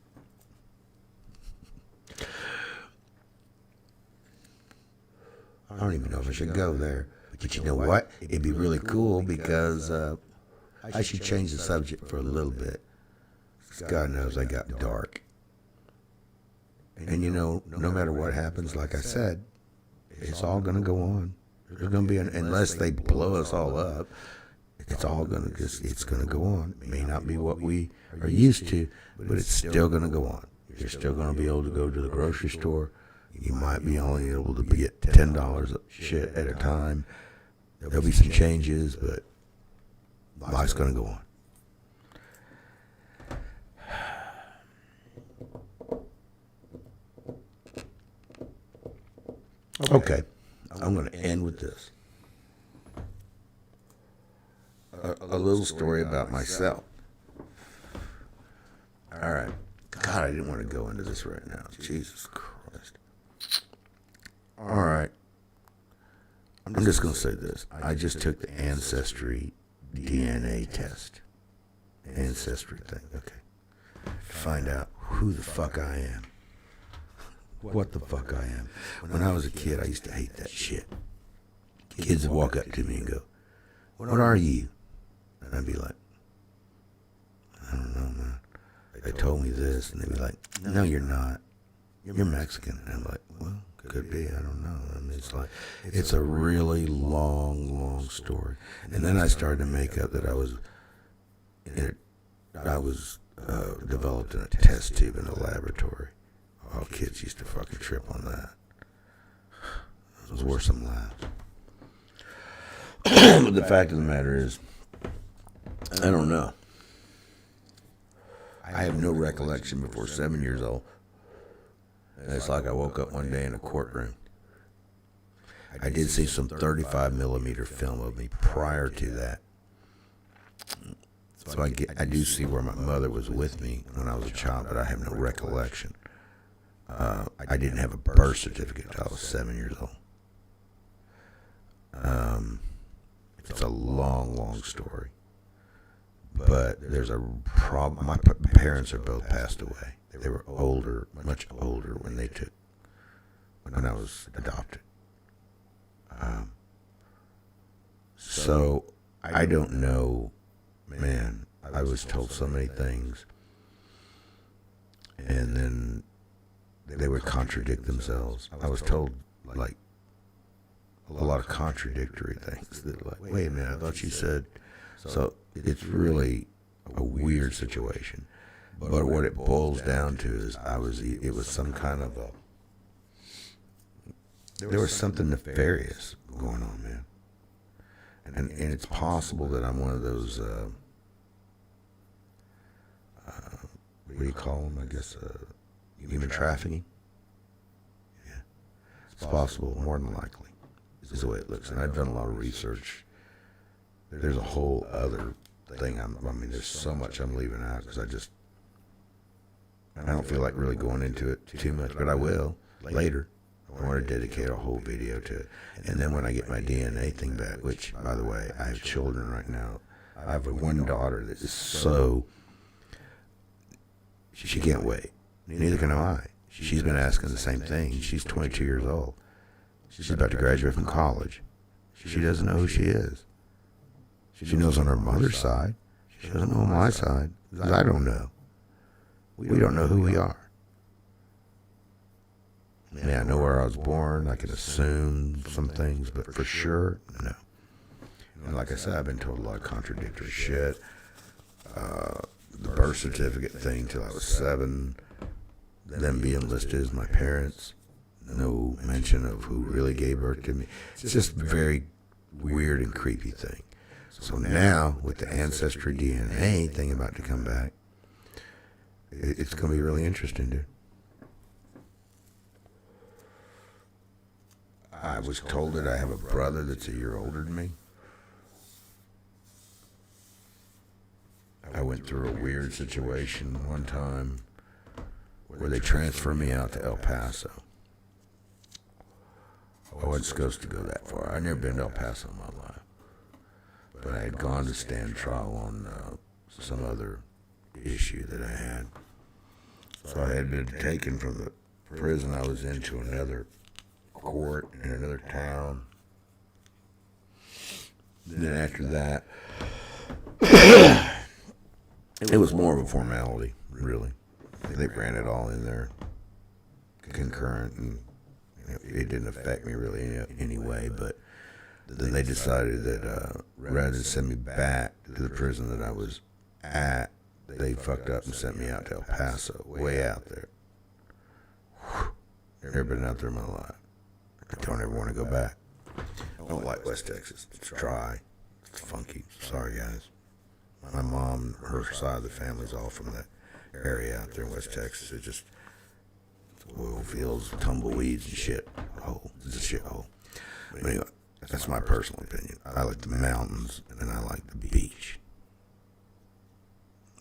I don't even know if I should go there. But you know what? It'd be really cool because I should change the subject for a little bit. God knows I got dark. And you know, no matter what happens, like I said, it's all going to go on. There's going to be, unless they blow us all up, it's all going to it's going to go on. It may not be what we are used to, but it's still going to go on. You're still going to be able to go to the grocery store. You might be only able to get $10 of shit at a time. There'll be some changes, but life's going to go on. Okay, I'm going to end with this. A little story about myself. All right. God, I didn't want to go into this right now. Jesus Christ. All right. I'm just going to say this. I just took the Ancestry DNA test. Ancestry thing, okay. To find out who the fuck I am. What the fuck I am. When I was a kid, I used to hate that shit. Kids would walk up to me and go, "What are you?" And I'd be like, "I don't know, man. They told me this." And they'd be like, "No, you're not. You're Mexican." And I'm like, "Well, could be. I don't know." I mean, it's a really long story. And then I started to make up that I was developed in a test tube in a laboratory. All kids used to fucking trip on that. It was worse than laughs. But the fact of the matter is, I don't know. I have no recollection before 7 years old. And it's like I woke up one day in a courtroom. I did see some 35 millimeter film of me prior to that. So I do see where my mother was with me when I was a child, but I have no recollection. I didn't have a birth certificate until I was 7 years old. It's a long story. But there's a problem. My parents are both passed away. They were older, much older when I was adopted. So I don't know, man. I was told so many things, and then they would contradict themselves. I was told like a lot of contradictory things. That like, wait a minute, I thought you said. So it's really a weird situation. But what it boils down to is it was some kind of there was something nefarious going on, man. And it's possible that I'm one of those, what do you call them? I guess, human trafficking. Yeah. It's possible, more than likely, is the way it looks. And I've done a lot of research. There's a whole other thing. I mean, there's so much I'm leaving out because I don't feel like really going into it too much, but I will later. I want to dedicate a whole video to it. And then when I get my DNA thing back, which, by the way, I have children right now. I have one daughter that is so, she can't wait. Neither can I. She's been asking the same thing. She's 22 years old. She's about to graduate from college. She doesn't know who she is. She knows on her mother's side. She doesn't know on my side, because I don't know. We don't know who we are. I mean, I know where I was born. I can assume some things, but for sure, no. And like I said, I've been told a lot of contradictory shit. the birth certificate thing till I was 7, them being listed as my parents, no mention of who really gave birth to me. It's just a very weird and creepy thing. So now, with the ancestry DNA thing about to come back, it's going to be really interesting, dude. I was told that I have a brother that's a year older than me. I went through a weird situation one time where they transferred me out to El Paso. I wasn't supposed to go that far. I'd never been to El Paso in my life. But I had gone to stand trial on some other issue that I had. So I had been taken from the prison I was in to another court in another town. Then after that, it was more of a formality, really. They ran it all in there concurrent, and it didn't affect me really anyway, but then they decided that rather than send me back to the prison that I was at, they fucked up and sent me out to El Paso, way out there. Whew. Never been out there in my life. I don't ever want to go back. I don't like West Texas. It's dry. It's funky. Sorry, guys. My mom, her side of the family's all from that area out there in West Texas. It just oil fields, tumbleweeds and shit. Oh, it's a shithole. But anyway, that's my personal opinion. I like the mountains and I like the beach.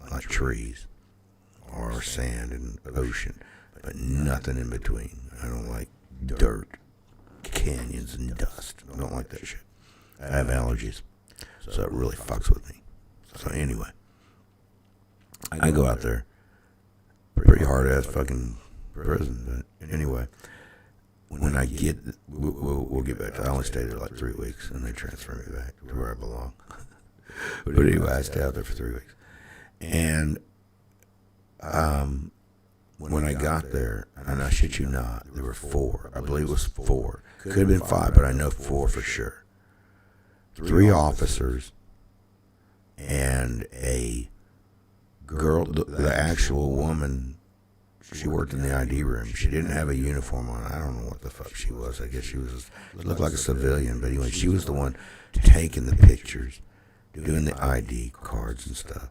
I like trees or sand and ocean, but nothing in between. I don't like dirt, canyons, and dust. I don't like that shit. I have allergies, so it really fucks with me. So anyway, I go out there, pretty hard-ass fucking prison, but anyway, when I get, we'll get back to, I only stayed there like 3 weeks, and they transferred me back to where I belong. But anyway, I stayed out there for 3 weeks. And when I got there, and I shit you not, there were 4. I believe it was 4. Could have been 5, but I know 4 for sure. 3 officers and a girl, the actual woman. She worked in the ID room. She didn't have a uniform on. I don't know what the fuck she was. I guess she was looked like a civilian, but anyway, she was the one taking the pictures, doing the ID cards and stuff.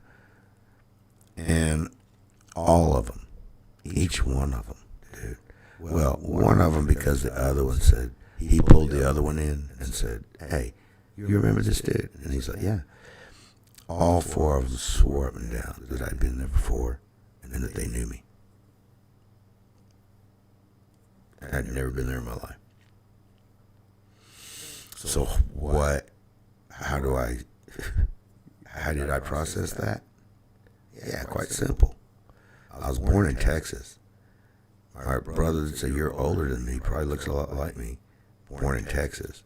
And all of them, each one of them, dude. Well, one of them, because the other one said, he pulled the other one in and said, "Hey, you remember this dude?" And he's like, "Yeah." All 4 of them swore up and down that I'd been there before and that they knew me. I'd never been there in my life. So what, how did I process that? Yeah, quite simple. I was born in Texas. My brother that's a year older than me, probably looks a lot like me, born in Texas.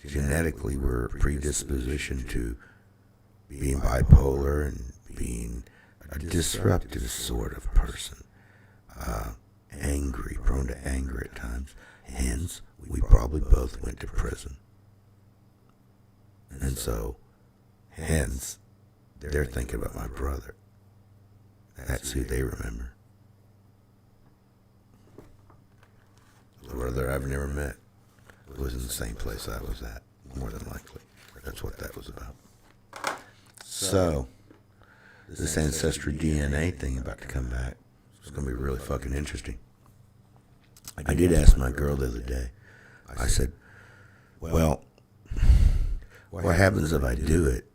Genetically, we're predispositioned to being bipolar and being a disruptive sort of person. Angry, prone to anger at times. Hence, we probably both went to prison. And so, hence, they're thinking about my brother. That's who they remember. The brother I've never met was in the same place I was at, more than likely. That's what that was about. So, this ancestry DNA thing about to come back is going to be really fucking interesting. I did ask my girl the other day. I said, well, what happens if I do it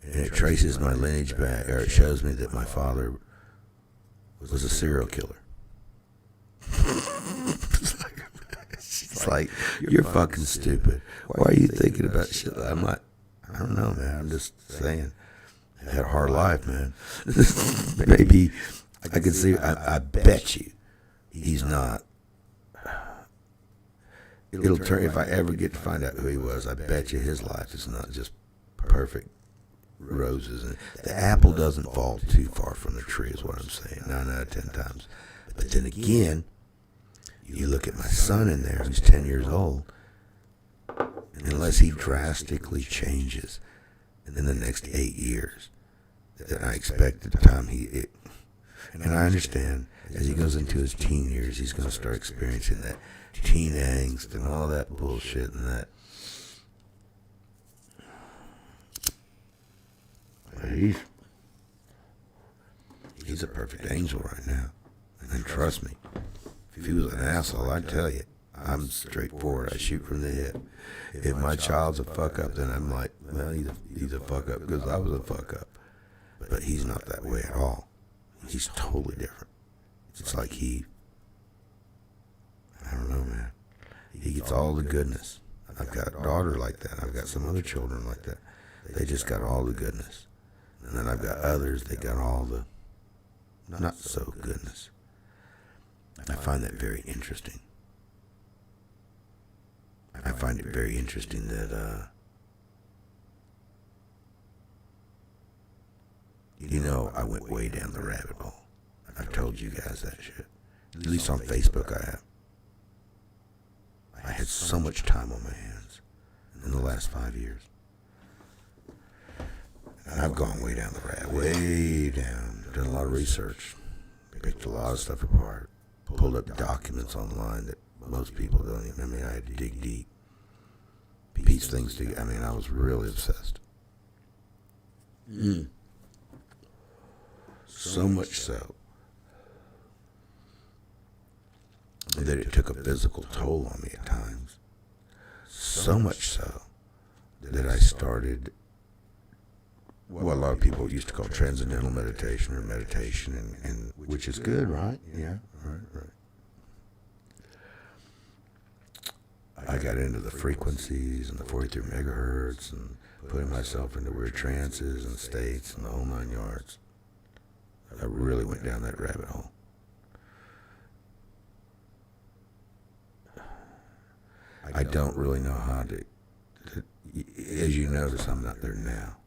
and it traces my lineage back, or it shows me that my father was a serial killer? It's like, you're fucking stupid. Why are you thinking about shit? I'm like, I don't know, man. I'm just saying. I had a hard life, man. Maybe I could see, I bet you he's not. It'll turn, if I ever get to find out who he was, I bet you his life is not just perfect roses. And the apple doesn't fall too far from the tree, is what I'm saying, 9 out of 10 times. But then again, you look at my son in there, who's 10 years old, and unless he drastically changes in the next 8 years, than I expected. The time and I understand as he goes into his teen years, he's going to start experiencing that teen angst and all that bullshit and that. He's a perfect angel right now. And trust me, if he was an asshole, I'd tell you, I'm straightforward. I shoot from the hip. If my child's a fuck up, then I'm like, well, he's a fuck up because I was a fuck up. But he's not that way at all. He's totally different. It's like I don't know, man. He gets all the goodness. I've got a daughter like that. I've got some other children like that. They just got all the goodness. And then I've got others, they got all the not so goodness. I find that very interesting. I find it very interesting that, I went way down the rabbit hole. I've told you guys that shit. At least on Facebook I have. I had so much time on my hands in the last 5 years. And I've gone way down the rabbit, way down. Done a lot of research. Picked a lot of stuff apart. Pulled up documents online that most people don't even, I had to dig deep. Piece things together. I was really obsessed. So much so that it took a physical toll on me at times. So much so that I started what a lot of people used to call transcendental meditation or meditation, and which is good, right? Yeah, right. I got into the frequencies and the 43 megahertz and putting myself into weird trances and states and the whole 9 yards. I really went down that rabbit hole. I don't really know how to as you notice, I'm not there now.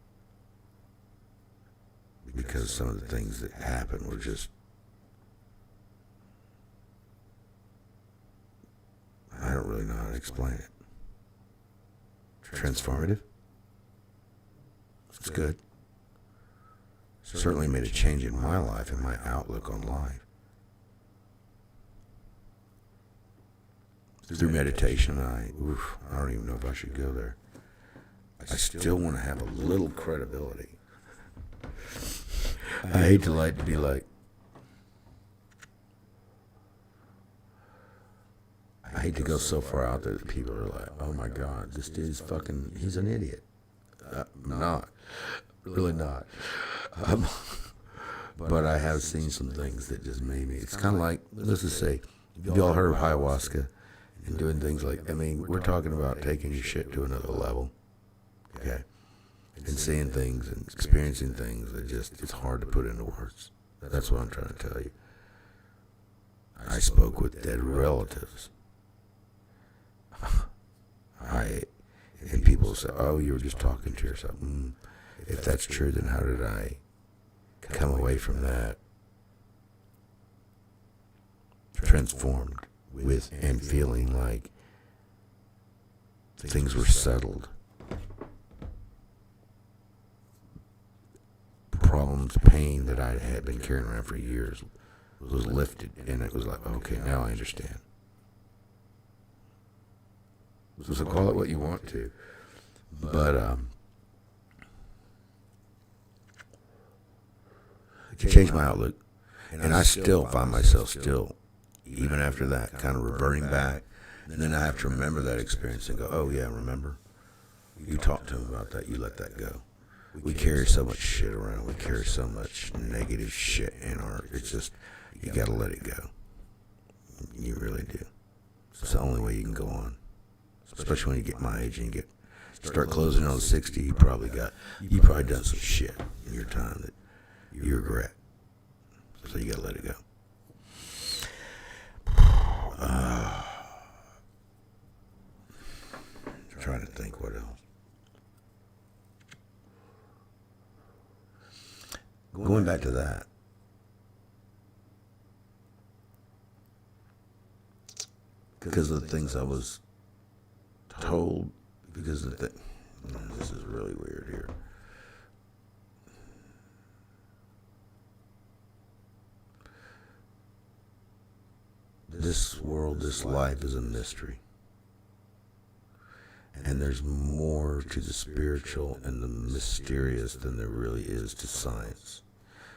Because some of the things that happened were just, I don't really know how to explain it. Transformative? It's good. Certainly made a change in my life and my outlook on life. Through meditation, I don't even know if I should go there. I still want to have a little credibility. I hate to be like, I hate to go so far out there that people are like, oh my God, this dude's fucking, he's an idiot. I'm not. Really not. But I have seen some things that just made me, it's kind of like, let's just say, have you all heard of ayahuasca and doing things like, we're talking about taking your shit to another level, okay? And seeing things and experiencing things that just, it's hard to put into words. That's what I'm trying to tell you. I spoke with dead relatives. And people say, oh, you were just talking to yourself. If that's true, then how did I come away from that transformed with and feeling like things were settled? Problems, pain that I had been carrying around for years was lifted, and it was like, okay, now I understand. So call it what you want to, but it changed my outlook, and I still find myself even after that, kind of reverting back, and then I have to remember that experience and go, oh yeah, remember? You talked to him about that, you let that go. We carry so much shit around. We carry so much negative shit in it's just, you gotta let it go. You really do. It's the only way you can go on. Especially when you get my age and you start closing on 60, you probably done some shit in your time that you regret. So you gotta let it go. Trying to think what else. Going back to that, because of the things I was told, because of this is really weird here. this world, this life is a mystery. And there's more to the spiritual and the mysterious than there really is to science.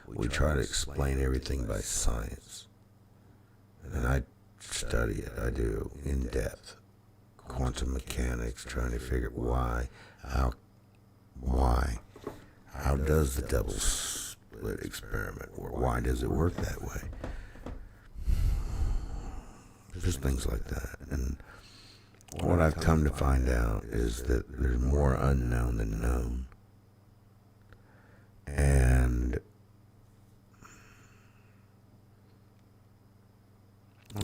We try to explain everything by science. And I study it. I do in depth. Quantum mechanics, trying to figure out why. How does the double split experiment work? Why does it work that way? Just things like that. And what I've come to find out is that there's more unknown than known. And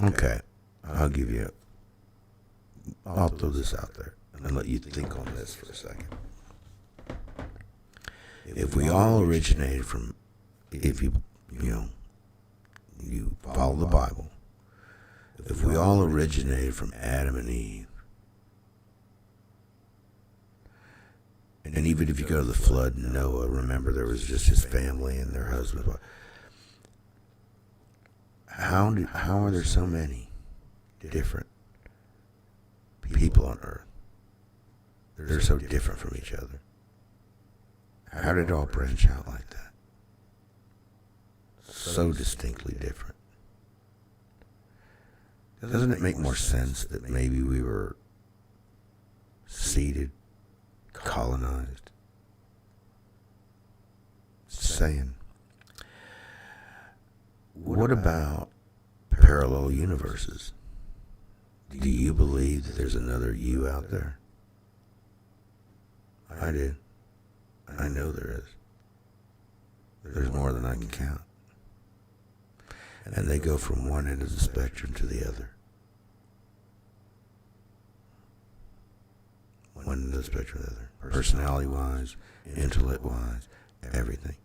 okay, I'll throw this out there and let you think on this for a second. If we all originated from, if you follow the Bible, if we all originated from Adam and Eve, and even if you go to the flood and Noah, remember there was just his family and their husbands. How are there so many different people on earth? They're so different from each other. How did it all branch out like that? So distinctly different. Doesn't it make more sense that maybe we were seeded, colonized? Saying, what about parallel universes? Do you believe that there's another you out there? I do. I know there is. There's more than I can count. And they go from one end of the spectrum to the other. One end of the spectrum to the other. Personality-wise, intellect-wise, everything.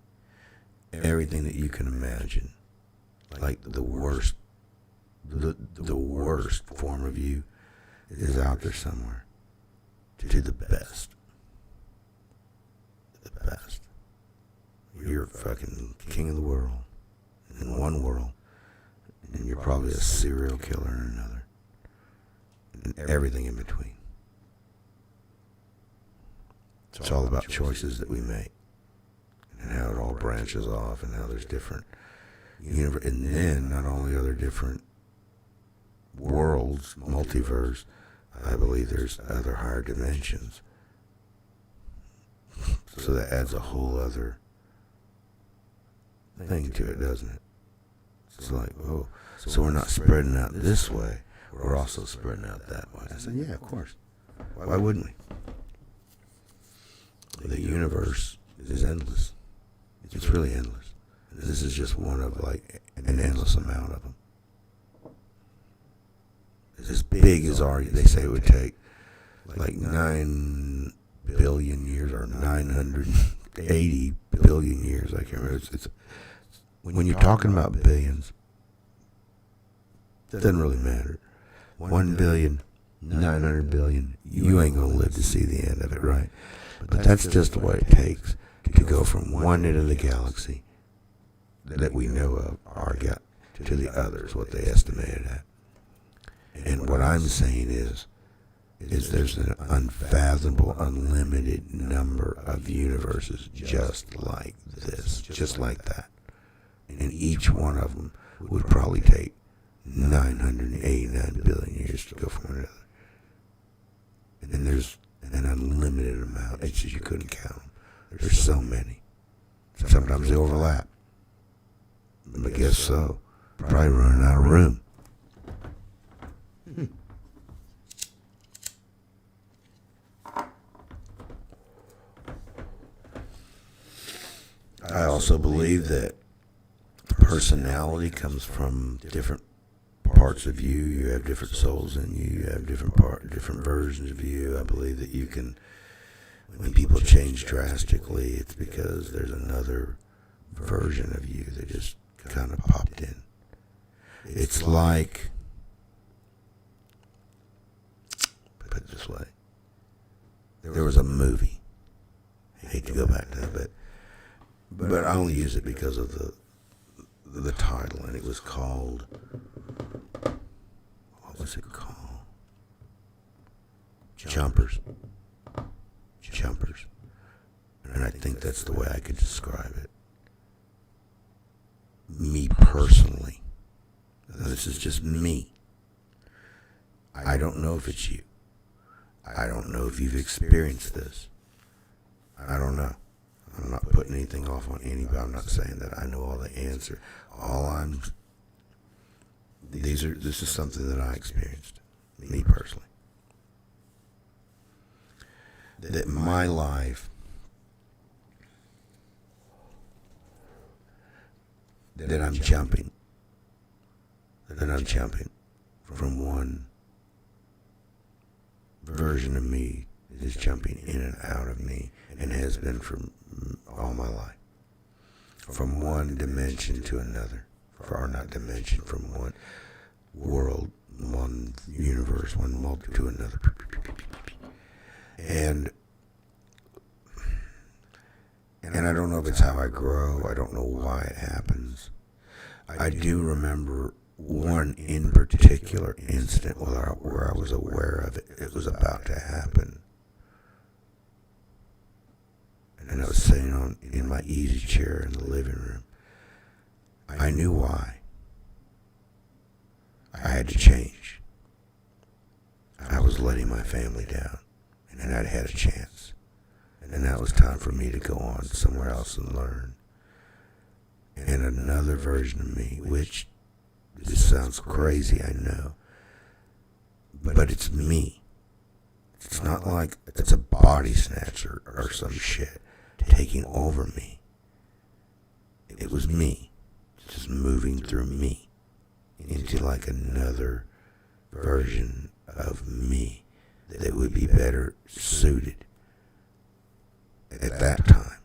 Everything that you can imagine. Like the worst form of you is out there somewhere. To the best. The best. You're fucking king of the world. In one world. And you're probably a serial killer in another. And everything in between. It's all about choices that we make. And how it all branches off and how there's different universe. And then not only are there different worlds, multiverse, I believe there's other higher dimensions. So that adds a whole other thing to it, doesn't it? It's like, oh, so we're not spreading out this way, we're also spreading out that way. I said, yeah, of course. Why wouldn't we? The universe is endless. It's really endless. This is just one of like an endless amount of them. It's as big as they say it would take like 9 billion years or 980 billion years. I can't remember. It's when you're talking about billions, it doesn't really matter. 1 billion, 900 billion, you ain't gonna live to see the end of it, right? But that's just the way it takes to go from one end of the galaxy that we know of, to the others, what they estimated at. And what I'm saying is there's an unfathomable, unlimited number of universes just like this, just like that. And each one of them would probably take 989 billion years to go from one another. And then there's an unlimited amount. It's just you couldn't count them. There's so many. Sometimes they overlap. I guess so. Probably running out of room. I also believe that personality comes from different parts of you. You have different souls in you. You have different versions of you. I believe that you can, when people change drastically, it's because there's another version of you that just kind of popped in. It's like, put it this way, there was a movie. I hate to go back to that, but I only use it because of the title, and it was called what's it called? Jumpers. Jumpers. And I think that's the way I could describe it. Me personally. This is just me. I don't know if it's you. I don't know if you've experienced this. I don't know. I'm not putting anything off on anybody. I'm not saying that I know all the answer. This is something that I experienced, me personally. That my life, that I'm jumping from one version of me that is jumping in and out of me and has been for all my life. From one dimension to another. Or not dimension, from one world, one universe, one multi to another. And I don't know if it's how I grow. I don't know why it happens. I do remember one in particular incident where I was aware of it. It was about to happen. And I was sitting in my easy chair in the living room. I knew why. I had to change. I was letting my family down, and I'd had a chance. And now it was time for me to go on somewhere else and learn. And another version of me, which this sounds crazy, I know, but it's me. It's not like it's a body snatcher or some shit taking over me. It was me, just moving through me into like another version of me that would be better suited at that time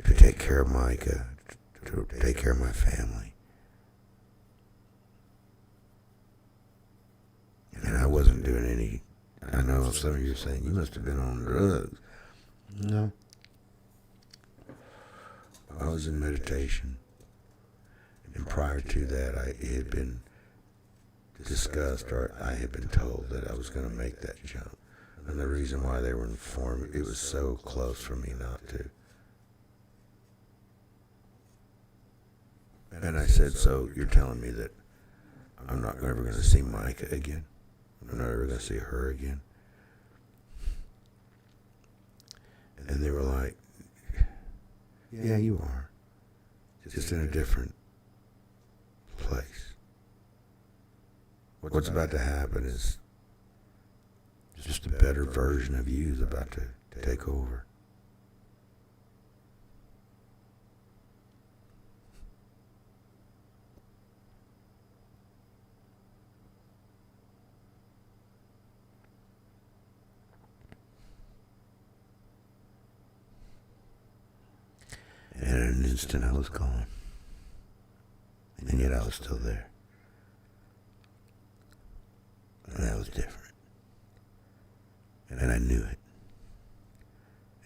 to take care of Micah, to take care of my family. And I wasn't doing any. I know some of you are saying, you must have been on drugs. No. I was in meditation. And prior to that, it had been discussed, or I had been told that I was going to make that jump. And the reason why they were informed, it was so close for me not to. And I said, so you're telling me that I'm not ever going to see Micah again? I'm not ever going to see her again? And they were like, yeah, you are. Just in a different place. What's about to happen is just a better version of you is about to take over. And in an instant I was gone. And yet I was still there. And that was different. And I knew it.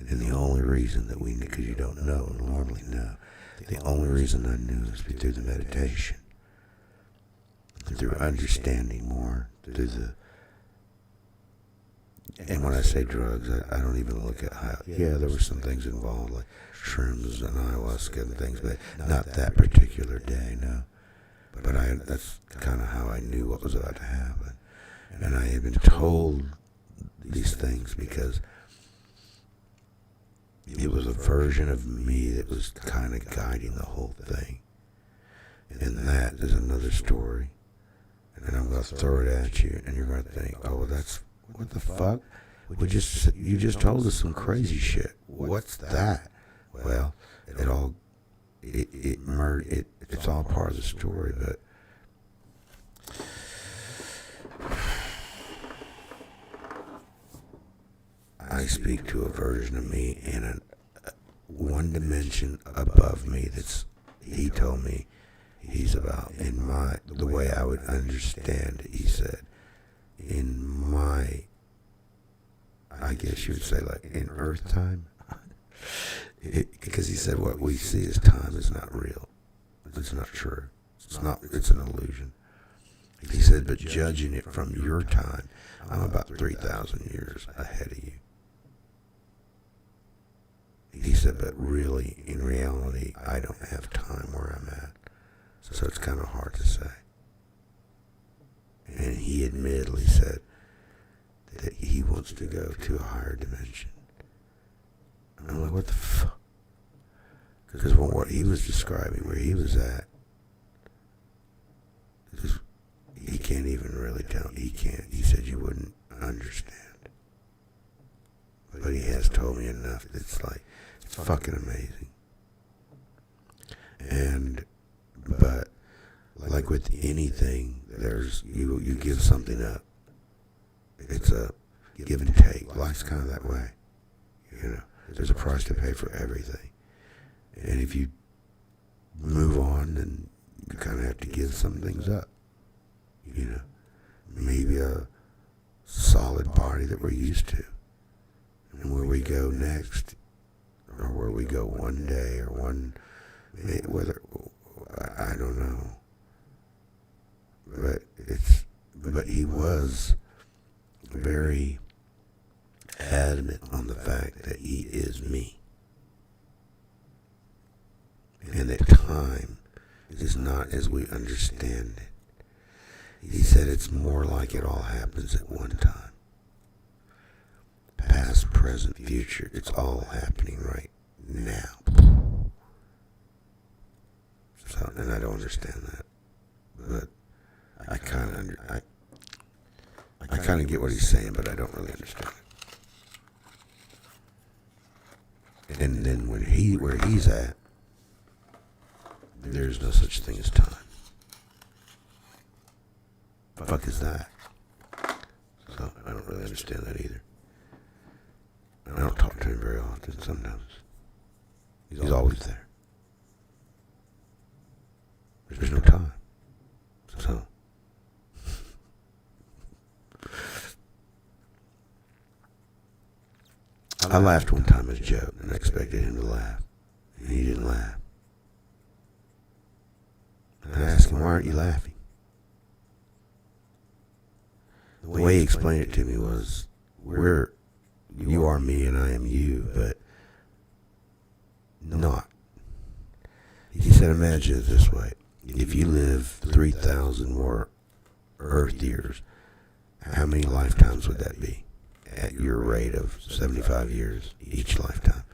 And the only reason that we knew, because you don't normally know, the only reason I knew is through the meditation. And through understanding more, through the, and when I say drugs, I don't even look at how, yeah, there were some things involved, like shrooms and ayahuasca and things, but not that particular day, no. But that's kind of how I knew what was about to happen. And I had been told these things because it was a version of me that was kind of guiding the whole thing. And that is another story. And I'm going to throw it at you, and you're going to think, oh, well, that's, what the fuck? You just told us some crazy shit. What's that? Well, it's all part of the story, but I speak to a version of me in one dimension above me he told me he's about, the way I would understand it, he said, I guess you would say like in Earth time, because he said what we see as time is not real. It's not true. It's an illusion. He said, but judging it from your time, I'm about 3,000 years ahead of you. He said, but really, in reality, I don't have time where I'm at. So it's kind of hard to say. And he admittedly said that he wants to go to a higher dimension. And I'm like, what the fuck? Because what he was describing, where he was at, he can't even really tell. He can't. He said you wouldn't understand. But he has told me enough. It's like, it's fucking amazing. But like with anything, there's you give something up. It's a give and take. Life's kind of that way. There's a price to pay for everything. And if you move on, then you kind of have to give some things up. Maybe a solid body that we're used to. And where we go next, or where we go one day, or whether, I don't know. But he was very adamant on the fact that he is me. And that time is not as we understand it. He said it's more like it all happens at one time. Past, present, future, it's all happening right now. So, and I don't understand that. But I kind of get what he's saying, but I don't really understand it. And then where he's at, there's no such thing as time. Fuck is that? So I don't really understand that either. And I don't talk to him very often. Sometimes he's always there. There's no time. So I laughed one time as a joke, and I expected him to laugh, and he didn't laugh. And I asked him, why aren't you laughing? The way he explained it to me was, you are me and I am you, but not. He said, imagine it this way. If you live 3,000 more Earth years, how many lifetimes would that be? At your rate of 75 years each lifetime.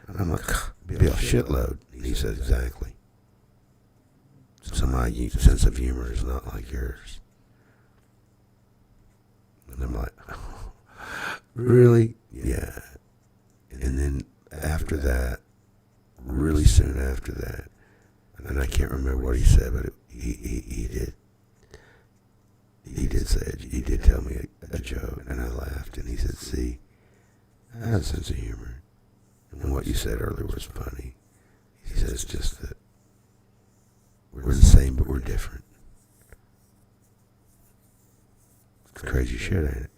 And I'm like, be a shitload. And he said, exactly. So my sense of humor is not like yours. And I'm like, really? Yeah. And then after that, really soon after that, and I can't remember what he said, but he did say it. He did tell me a joke, and I laughed, and he said, see, I have a sense of humor. And what you said earlier was funny. He said, it's just that we're the same, but we're different. It's crazy shit, ain't it?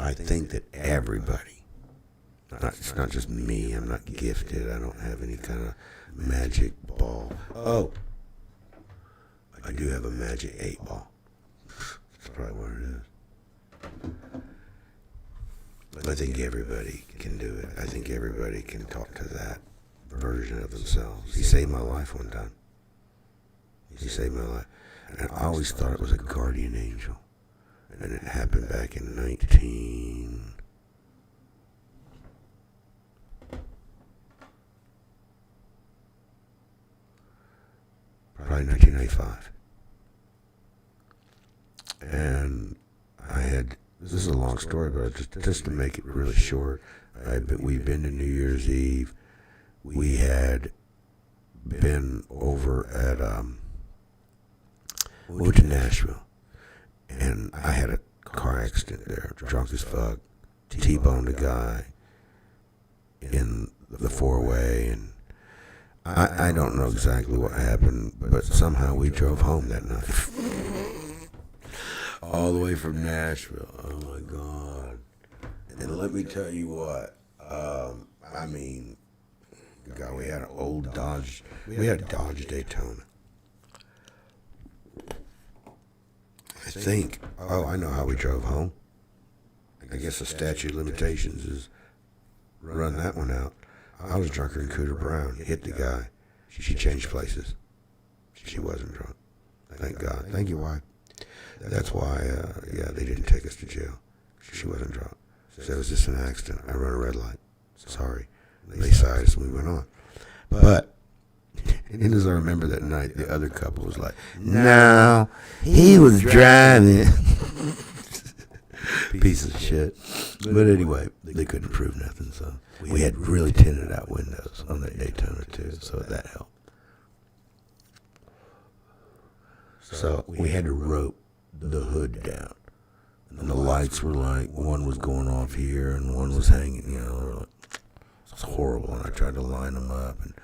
I think that everybody, it's not just me, I'm not gifted, I don't have any kind of magic ball. Oh, I do have a magic 8-ball. That's probably what it is. But I think everybody can do it. I think everybody can talk to that version of themselves. He saved my life one time. He saved my life. And I always thought it was a guardian angel. And it happened back in probably 1995. And this is a long story, but just to make it really short, we've been to New Year's Eve. We had been over at, we went to Nashville. And I had a car accident there, drunk as fuck, T-boned a guy in the four-way, and I don't know exactly what happened, but somehow we drove home that night. All the way from Nashville. Oh my God. And let me tell you what, I mean, God, we had an old Dodge. We had a Dodge Daytona. I think. Oh, I know how we drove home. I guess the statute of limitations is run that one out. I was drunker than Cooter Brown. Hit the guy. She changed places. She wasn't drunk. Thank God. Thank you, wife. That's why, they didn't take us to jail. She wasn't drunk. So it was just an accident. I run a red light. Sorry. They sided us and we went on. But, and as I remember that night, the other couple was like, no, he was driving. Piece of shit. But anyway, they couldn't prove nothing, so we had really tinted out windows on that Daytona too, so that helped. So we had to rope the hood down. And the lights were like, one was going off here and one was hanging, it's horrible. And I tried to line them up and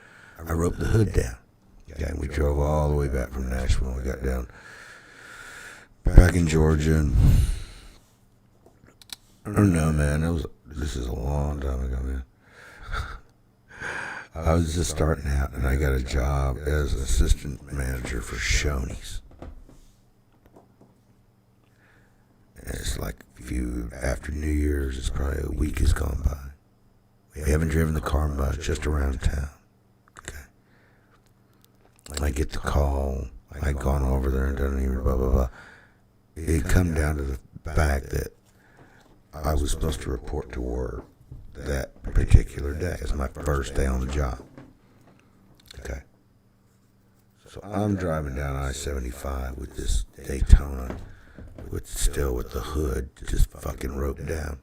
I roped the hood down. Okay, and we drove all the way back from Nashville. We got down back in Georgia and I don't know, man. This is a long time ago, man. I was just starting out, and I got a job as an assistant manager for Shoney's. And it's like after New Year's, it's probably a week has gone by. We haven't driven the car much, just around town. Okay. I get the call. I'd gone over there and done even blah, blah, blah. It come down to the fact that I was supposed to report to work that particular day. It's my first day on the job. Okay. So I'm driving down I-75 with this Daytona, with the hood just fucking roped down.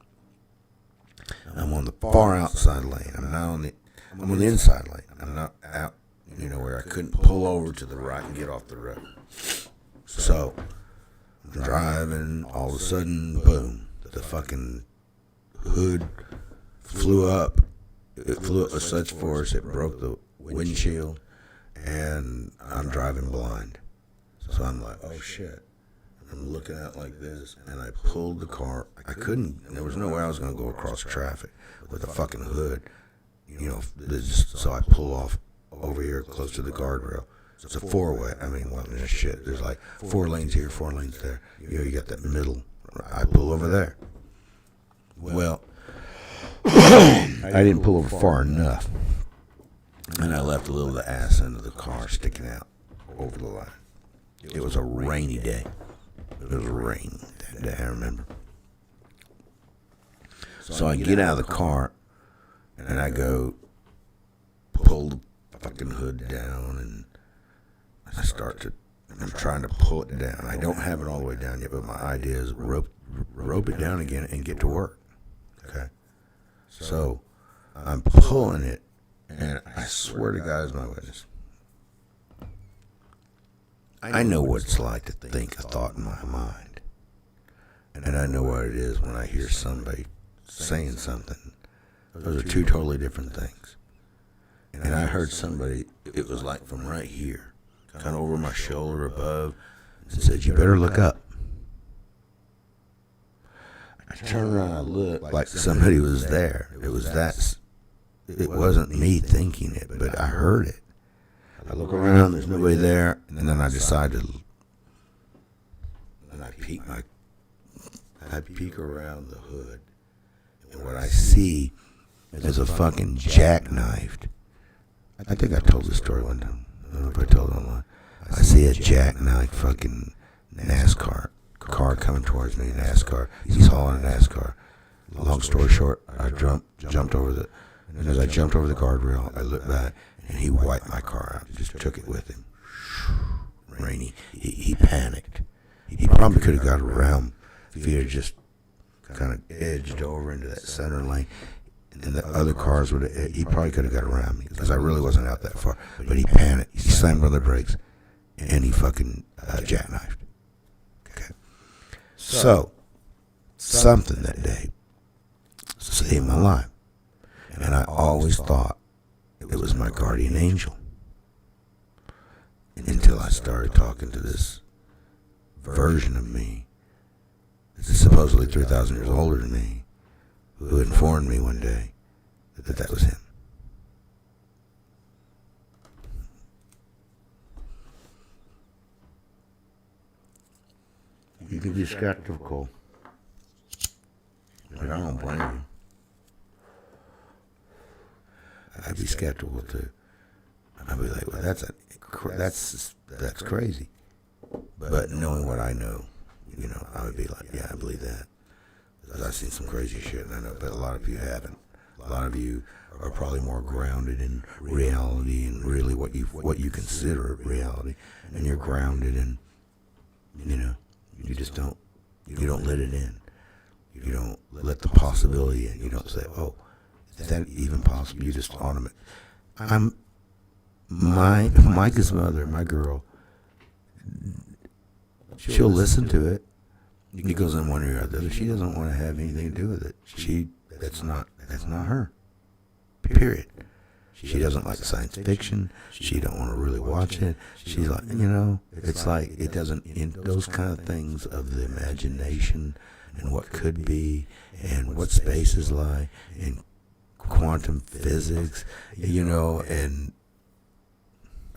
I'm on the far outside lane. I'm on the inside lane. I'm not out, where I couldn't pull over to the right and get off the road. So I'm driving, all of a sudden, boom. The fucking hood flew up. It flew up with such force it broke the windshield, and I'm driving blind. So I'm like, oh shit. I'm looking out like this, and I pulled the car. There was no way I was going to go across traffic with a fucking hood. So I pull off over here close to the guardrail. It's a four-way. I mean, shit. There's like 4 lanes here, 4 lanes there. You got that middle. I pull over there. Well, I didn't pull over far enough, and I left a little of the ass end of the car sticking out over the line. It was a rainy day. It was raining that day, I remember. So I get out of the car, and I go pull the fucking hood down, and I'm trying to pull it down. I don't have it all the way down yet, but my idea is rope it down again and get to work. Okay? So I'm pulling it, and I swear to God is my witness. I know what it's like to think a thought in my mind. And I know what it is when I hear somebody saying something. Those are 2 totally different things. And I heard somebody, it was like from right here, kind of over my shoulder above, and said, you better look up. I turned around and I looked like somebody was there. It wasn't me thinking it, but I heard it. I look around, there's nobody there, and then I decided, and I peek around the hood, and what I see is a fucking jackknifed. I think I told this story one time. I don't know if I told it online. I see a jackknife fucking NASCAR car coming towards me. NASCAR. He's hauling a NASCAR. Long story short, I jumped over and as I jumped over the guardrail, I looked back, and he wiped my car out. Just took it with him. Rainy. He panicked. He probably could have got around if he had just kind of edged over into that center lane. And the other cars would have, he probably could have got around me because I really wasn't out that far. But he panicked. He slammed on the brakes, and he fucking jackknifed. Okay. So, something that day saved my life. And I always thought it was my guardian angel. Until I started talking to this version of me that's supposedly 3,000 years older than me, who informed me one day that was him. You can be skeptical, but I don't blame you. I'd be skeptical too. I'd be like, well, that's crazy. But knowing what I know, I would be like, yeah, I believe that. Because I've seen some crazy shit, and I know, but a lot of you haven't. A lot of you are probably more grounded in reality and really what you consider reality, and you're grounded in, you just don't let it in. You don't let the possibility in. You don't say, oh, is that even possible? You just automate. Micah's mother, my girl, she'll listen to it. It goes in one ear or the other. She doesn't want to have anything to do with it. That's not her. Period. She doesn't like science fiction. She don't want to really watch it. She's like, it's like it doesn't, in those kind of things of the imagination and what could be and what space is like and quantum physics, and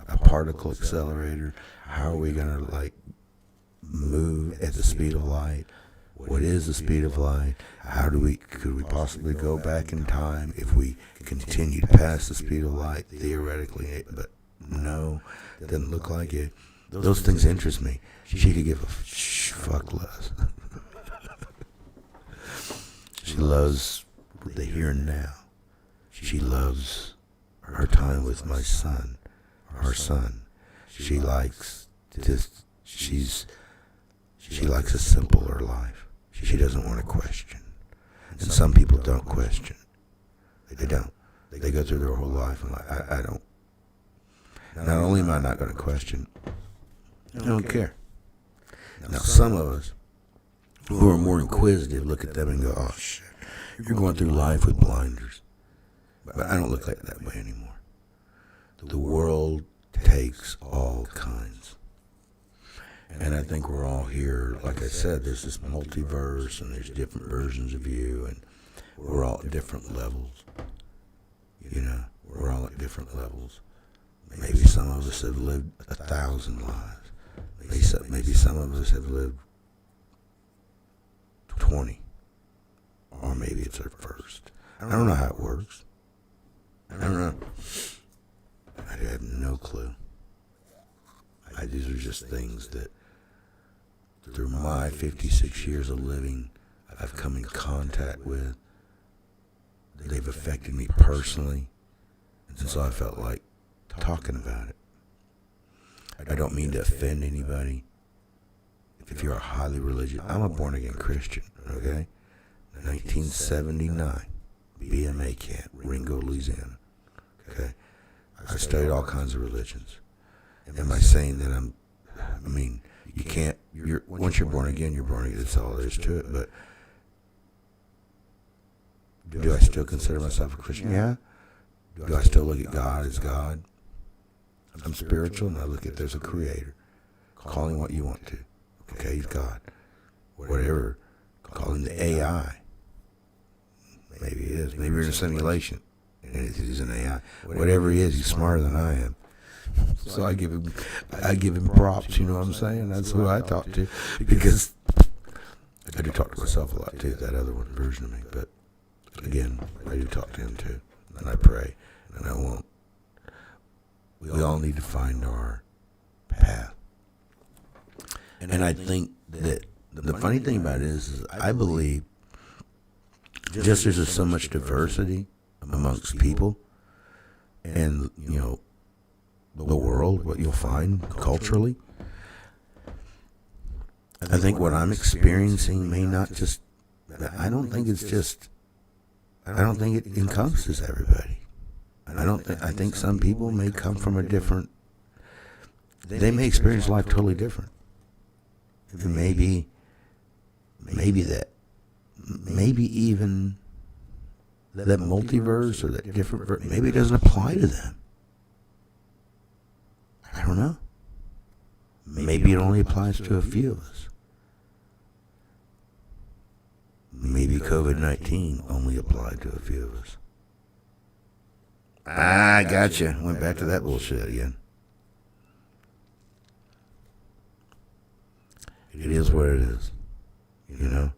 a particle accelerator. How are we going to move at the speed of light? What is the speed of light? Could we possibly go back in time if we continued past the speed of light, theoretically? But no, it doesn't look like it. Those things interest me. She could give a fuck less. She loves the here and now. She loves her time with my son, our son. She likes she likes a simpler life. She doesn't want to question. And some people don't question. They don't. They go through their whole life and I don't. Not only am I not going to question, I don't care. Now some of us who are more inquisitive look at them and go, oh shit, you're going through life with blinders. But I don't look like that way anymore. The world takes all kinds. And I think we're all here, like I said, there's this multiverse and there's different versions of you and we're all at different levels. We're all at different levels. Maybe some of us have lived 1,000 lives. Maybe some of us have lived 20. Or maybe it's our first. I don't know how it works. I don't know. I have no clue. These are just things that, through my 56 years of living, I've come in contact with. They've affected me personally, and so I felt like talking about it. I don't mean to offend anybody. If you're a highly religious, I'm a born-again Christian, okay? 1979, BMA camp, Ringo, Louisiana, okay? I studied all kinds of religions. Am I saying that you can't, once you're born again, you're born again. That's all there is to it. But do I still consider myself a Christian? Yeah. Do I still look at God as God? I'm spiritual, and I look at there's a creator. Call him what you want to. Okay, he's God. Whatever. Call him the AI. Maybe he is. Maybe you're in a simulation, and he's an AI. Whatever he is, he's smarter than I am. So I give him props, you know what I'm saying? That's who I talk to, because I do talk to myself a lot too, that other one version of me. But again, I do talk to him too, and I pray, and I won't. We all need to find our path. And I think that the funny thing about it is I believe just there's so much diversity amongst people, and the world, what you'll find culturally. I think what I'm experiencing may not just, I don't think it encompasses everybody. I think some people may come from a different, they may experience life totally different. Maybe even that multiverse or that different, maybe it doesn't apply to them. I don't know. Maybe it only applies to a few of us. Maybe COVID-19 only applied to a few of us. I gotcha. Went back to that bullshit again. It is what it is. You know?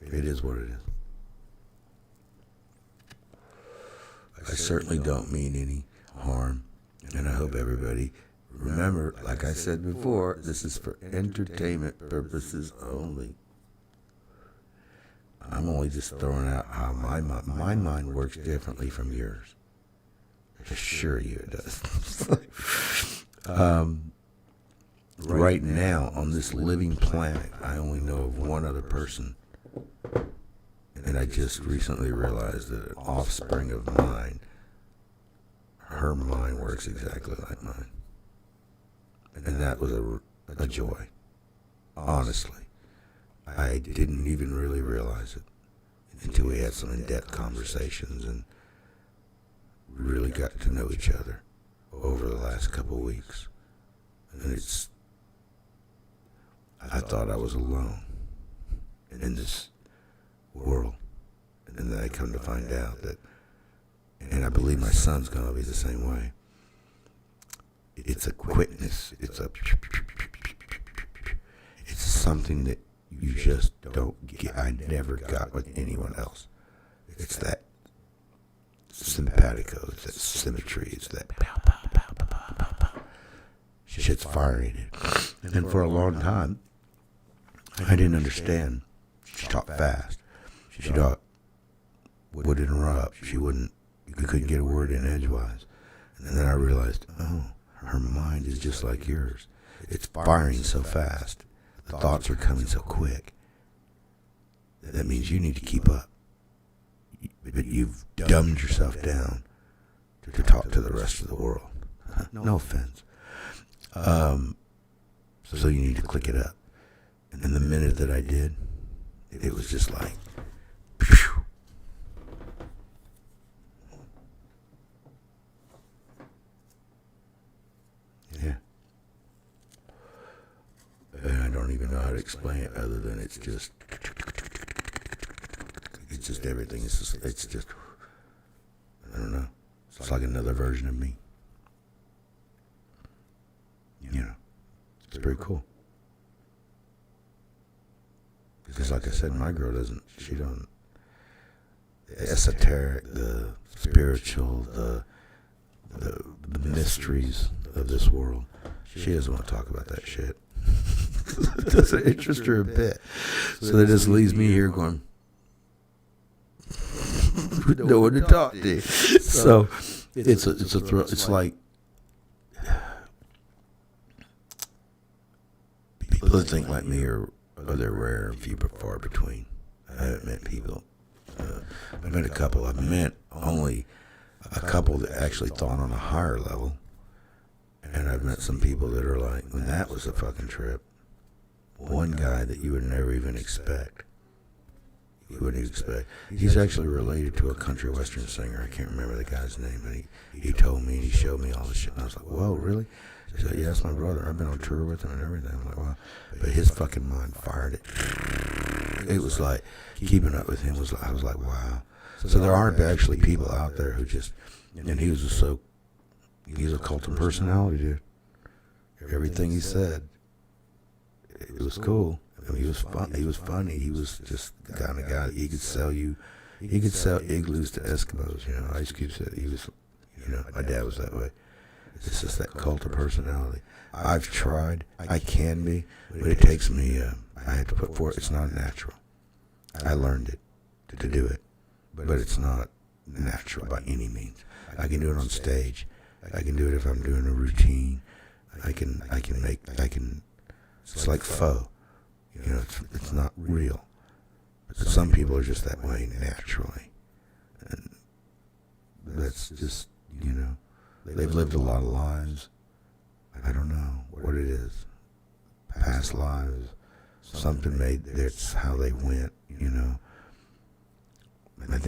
It is what it is. I certainly don't mean any harm, and I hope everybody remember, like I said before, this is for entertainment purposes only. I'm only just throwing out how my mind works differently from yours. I assure you it does. Right now, on this living planet, I only know of one other person. And I just recently realized that an offspring of mine, her mind works exactly like mine. And that was a joy. Honestly. I didn't even really realize it until we had some in-depth conversations and really got to know each other over the last couple of weeks. And I thought I was alone in this world. And then I come to find out that, and I believe my son's going to be the same way. It's a quickness. It's something that you just don't get. I never got with anyone else. It's that simpatico. It's that symmetry. It's that pow, pow, pow, pow, pow, pow, pow. Shit's firing. And for a long time, I didn't understand. She talked fast. She talked, would interrupt. She wouldn't, you couldn't get a word in edgewise. And then I realized, oh, her mind is just like yours. It's firing so fast. The thoughts are coming so quick. That means you need to keep up. But you've dumbed yourself down to talk to the rest of the world. No offense. So you need to click it up. And the minute that I did, it was just like, phew. Yeah. And I don't even know how to explain it other than it's just everything. It's just, I don't know. It's like another version of me. You know, it's pretty cool. Because like I said, my girl she don't, the esoteric, the spiritual, the mysteries of this world, she doesn't want to talk about that shit. It doesn't interest her a bit. So that just leaves me here going, no one to talk to. So it's a thrill. It's like people that think like me are they're rare and few but far between. I haven't met people. I've met a couple. I've met only a couple that actually thought on a higher level. And I've met some people that are like, well, that was a fucking trip. One guy that you would never even expect. You wouldn't expect. He's actually related to a country western singer. I can't remember the guy's name, but he told me and he showed me all this shit. And I was like, whoa, really? He said, yeah, that's my brother. I've been on tour with him and everything. I'm like, wow. But his fucking mind fired it. It was like, keeping up with him was like, I was like, wow. So there aren't actually people out there who just, and he was he's a cult of personality, dude. Everything he said, it was cool. I mean, he was funny. He was just the kind of guy that he could sell igloos to Eskimos. You know, Ice Cube said he was, my dad was that way. It's just that cult of personality. I've tried. I can be, but it takes me, I have to put forth, it's not natural. I learned it to do it, but it's not natural by any means. I can do it on stage. I can do it if I'm doing a routine. It's like faux. It's not real. But some people are just that way naturally. And that's just, they've lived a lot of lives. I don't know what it is. Past lives. Something that's how they went, And I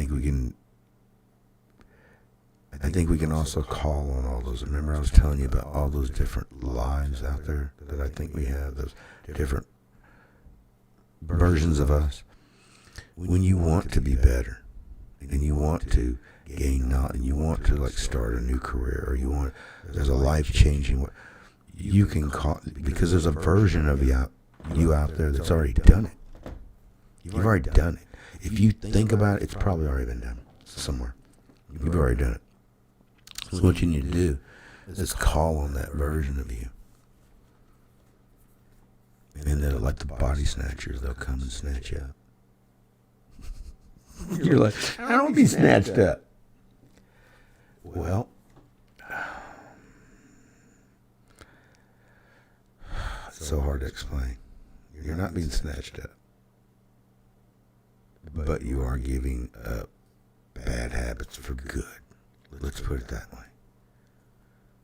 think we can also call on all those. Remember I was telling you about all those different lives out there that I think we have, those different versions of us. When you want to be better, and you want to gain knowledge, and you want to like start a new career, or there's a life changing, you can call, because there's a version of you out there that's already done it. You've already done it. If you think about it, it's probably already been done somewhere. You've already done it. So what you need to do is call on that version of you. And then, like the body snatchers, they'll come and snatch you up. You're like, I don't want to be snatched up. Well, it's so hard to explain. You're not being snatched up, but you are giving up bad habits for good. Let's put it that way.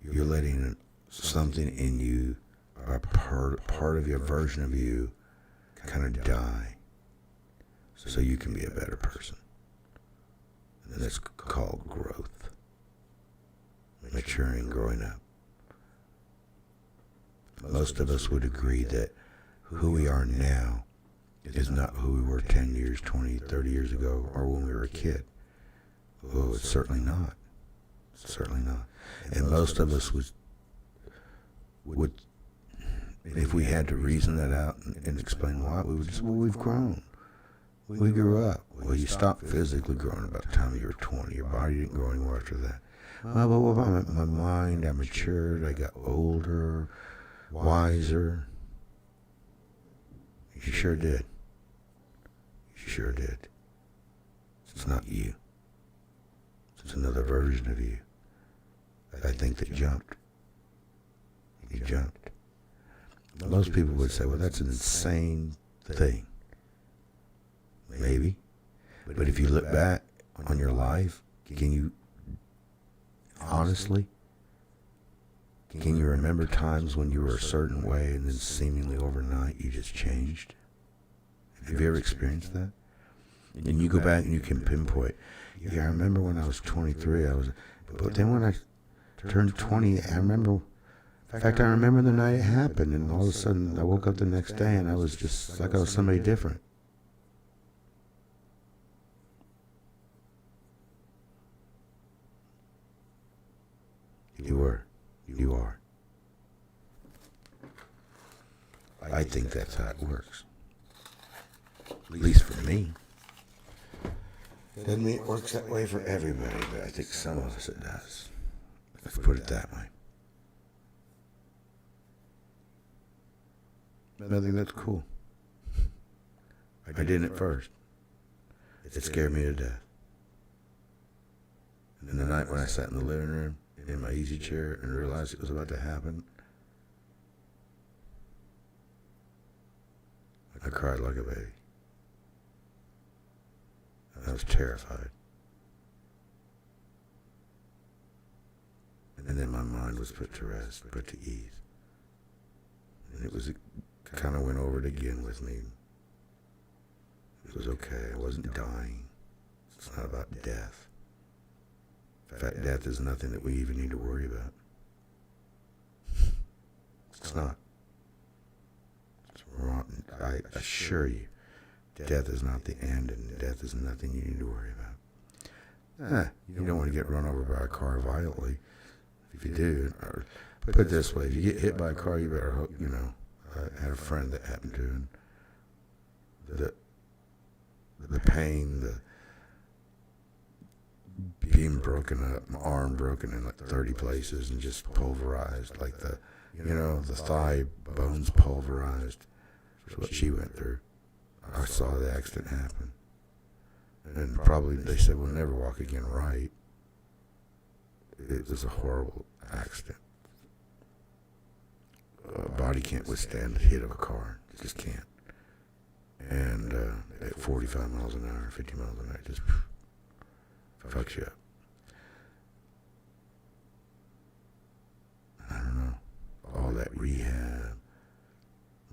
You're letting something in you, or part of your version of you, kind of die, so you can be a better person. And that's called growth, maturing, growing up. Most of us would agree that who we are now is not who we were 10 years, 20, 30 years ago, or when we were a kid. Oh, it's certainly not. It's certainly not. And most of us would, if we had to reason that out and explain why, we would just, well, we've grown. We grew up. Well, you stopped physically growing about the time you were 20. Your body didn't grow anymore after that. Well, but what about my mind? I matured. I got older, wiser. You sure did. You sure did. It's not you. It's another version of you. I think that jumped. You jumped. Most people would say, well, that's an insane thing. Maybe. But if you look back on your life, can you, honestly, can you remember times when you were a certain way and then seemingly overnight you just changed? Have you ever experienced that? And you go back and you can pinpoint, yeah, I remember when I was 23, but then when I turned 20, I remember the night it happened, and all of a sudden I woke up the next day and I was just like I was somebody different. You are. I think that's how it works. At least for me. Doesn't mean it works that way for everybody, but I think some of us it does. Let's put it that way. I think that's cool. I didn't at first. It scared me to death. And then the night when I sat in the living room in my easy chair and realized it was about to happen, I cried like a baby. I was terrified. And then my mind was put to rest, put to ease. And it kind of went over it again with me. It was okay. I wasn't dying. It's not about death. In fact, death is nothing that we even need to worry about. It's not. It's wrong. I assure you, death is not the end, and death is nothing you need to worry about. You don't want to get run over by a car violently. If you do, or put it this way, if you get hit by a car, you better hope, I had a friend that happened to, and the pain, the being broken up, my arm broken in like 30 places and just pulverized, like the thigh bones pulverized. That's what she went through. I saw the accident happen. And probably they said we'll never walk again right. It was a horrible accident. A body can't withstand the hit of a car. It just can't. And at 45 miles an hour, 50 miles an hour, it just fucks you up. I don't know. All that rehab,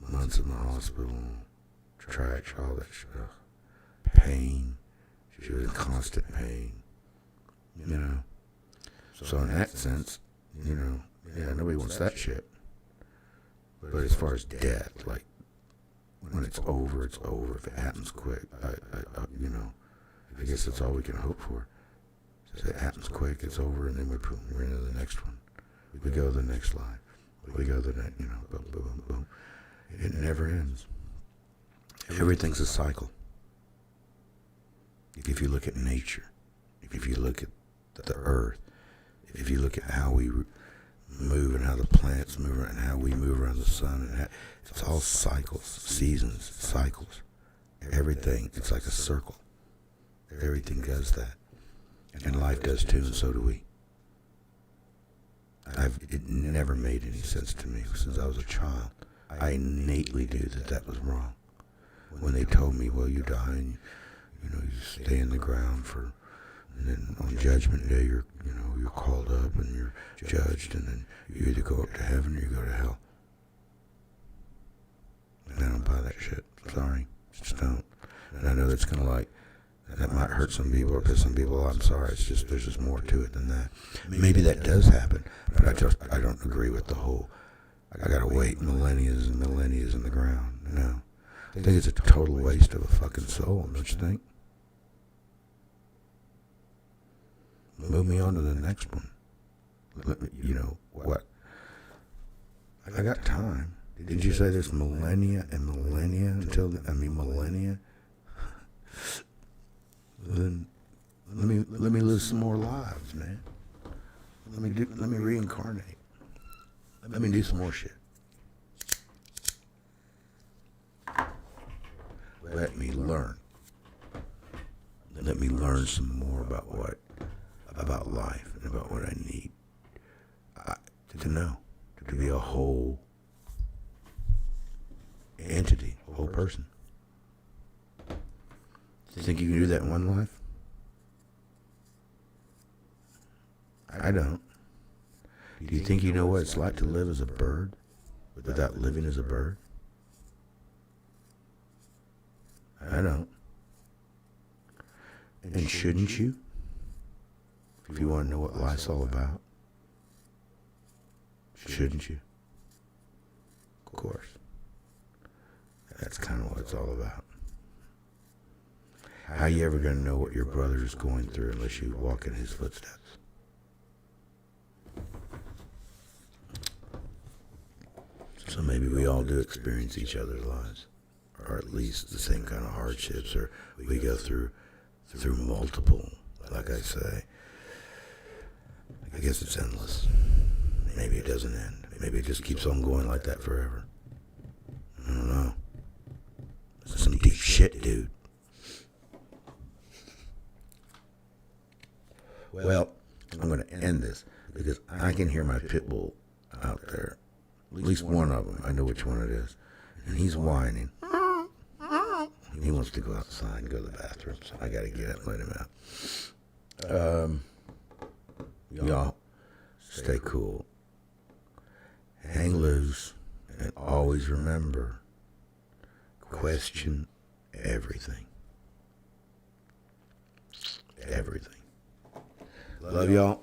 months in the hospital, trach, all that stuff. Pain. She was in constant pain. So in that sense, nobody wants that shit. But as far as death, like, when it's over, it's over. If it happens quick, I guess that's all we can hope for. So it happens quick, it's over, and then we're into the next one. We go to the next life. We go to the next, boom, boom, boom, boom. It never ends. Everything's a cycle. If you look at nature, if you look at the earth, if you look at how we move and how the planets move and how we move around the sun, and it's all cycles, seasons, cycles. Everything, it's like a circle. Everything does that. And life does too, and so do we. It never made any sense to me since I was a child. I innately knew that was wrong. When they told me, well, you die and you stay in the ground and then on Judgment Day you're called up and you're judged, and then you either go up to heaven or you go to hell. And I don't buy that shit. Sorry, just don't. And I know that's that might hurt some people or piss some people off. I'm sorry. There's just more to it than that. Maybe that does happen, but I don't agree with the whole. I gotta wait millennia and millennia in the ground. No, I think it's a total waste of a fucking soul. Don't you think? Move me on to the next one. What? I got time. Did you say there's millennia and millennia millennia? Then let me live some more lives, man. Let me reincarnate. Let me do some more shit. Let me learn. Let me learn some more about life and about what I need to know, to be a whole entity, a whole person. Do you think you can do that in one life? I don't. Do you think you know what it's like to live as a bird without living as a bird? I don't. And shouldn't you? If you want to know what life's all about, shouldn't you? Of course. That's kind of what it's all about. How you ever going to know what your brother is going through unless you walk in his footsteps? So maybe we all do experience each other's lives, or at least the same kind of hardships, or we go through multiple, like I say. I guess it's endless. Maybe it doesn't end. Maybe it just keeps on going like that forever. I don't know. That's some deep shit, dude. Well, I'm going to end this because I can hear my pit bull out there. At least one of them. I know which one it is. And he's whining. He wants to go outside and go to the bathroom, so I got to get up and let him out. Y'all, stay cool. Hang loose. And always remember, question everything. Everything. Love y'all.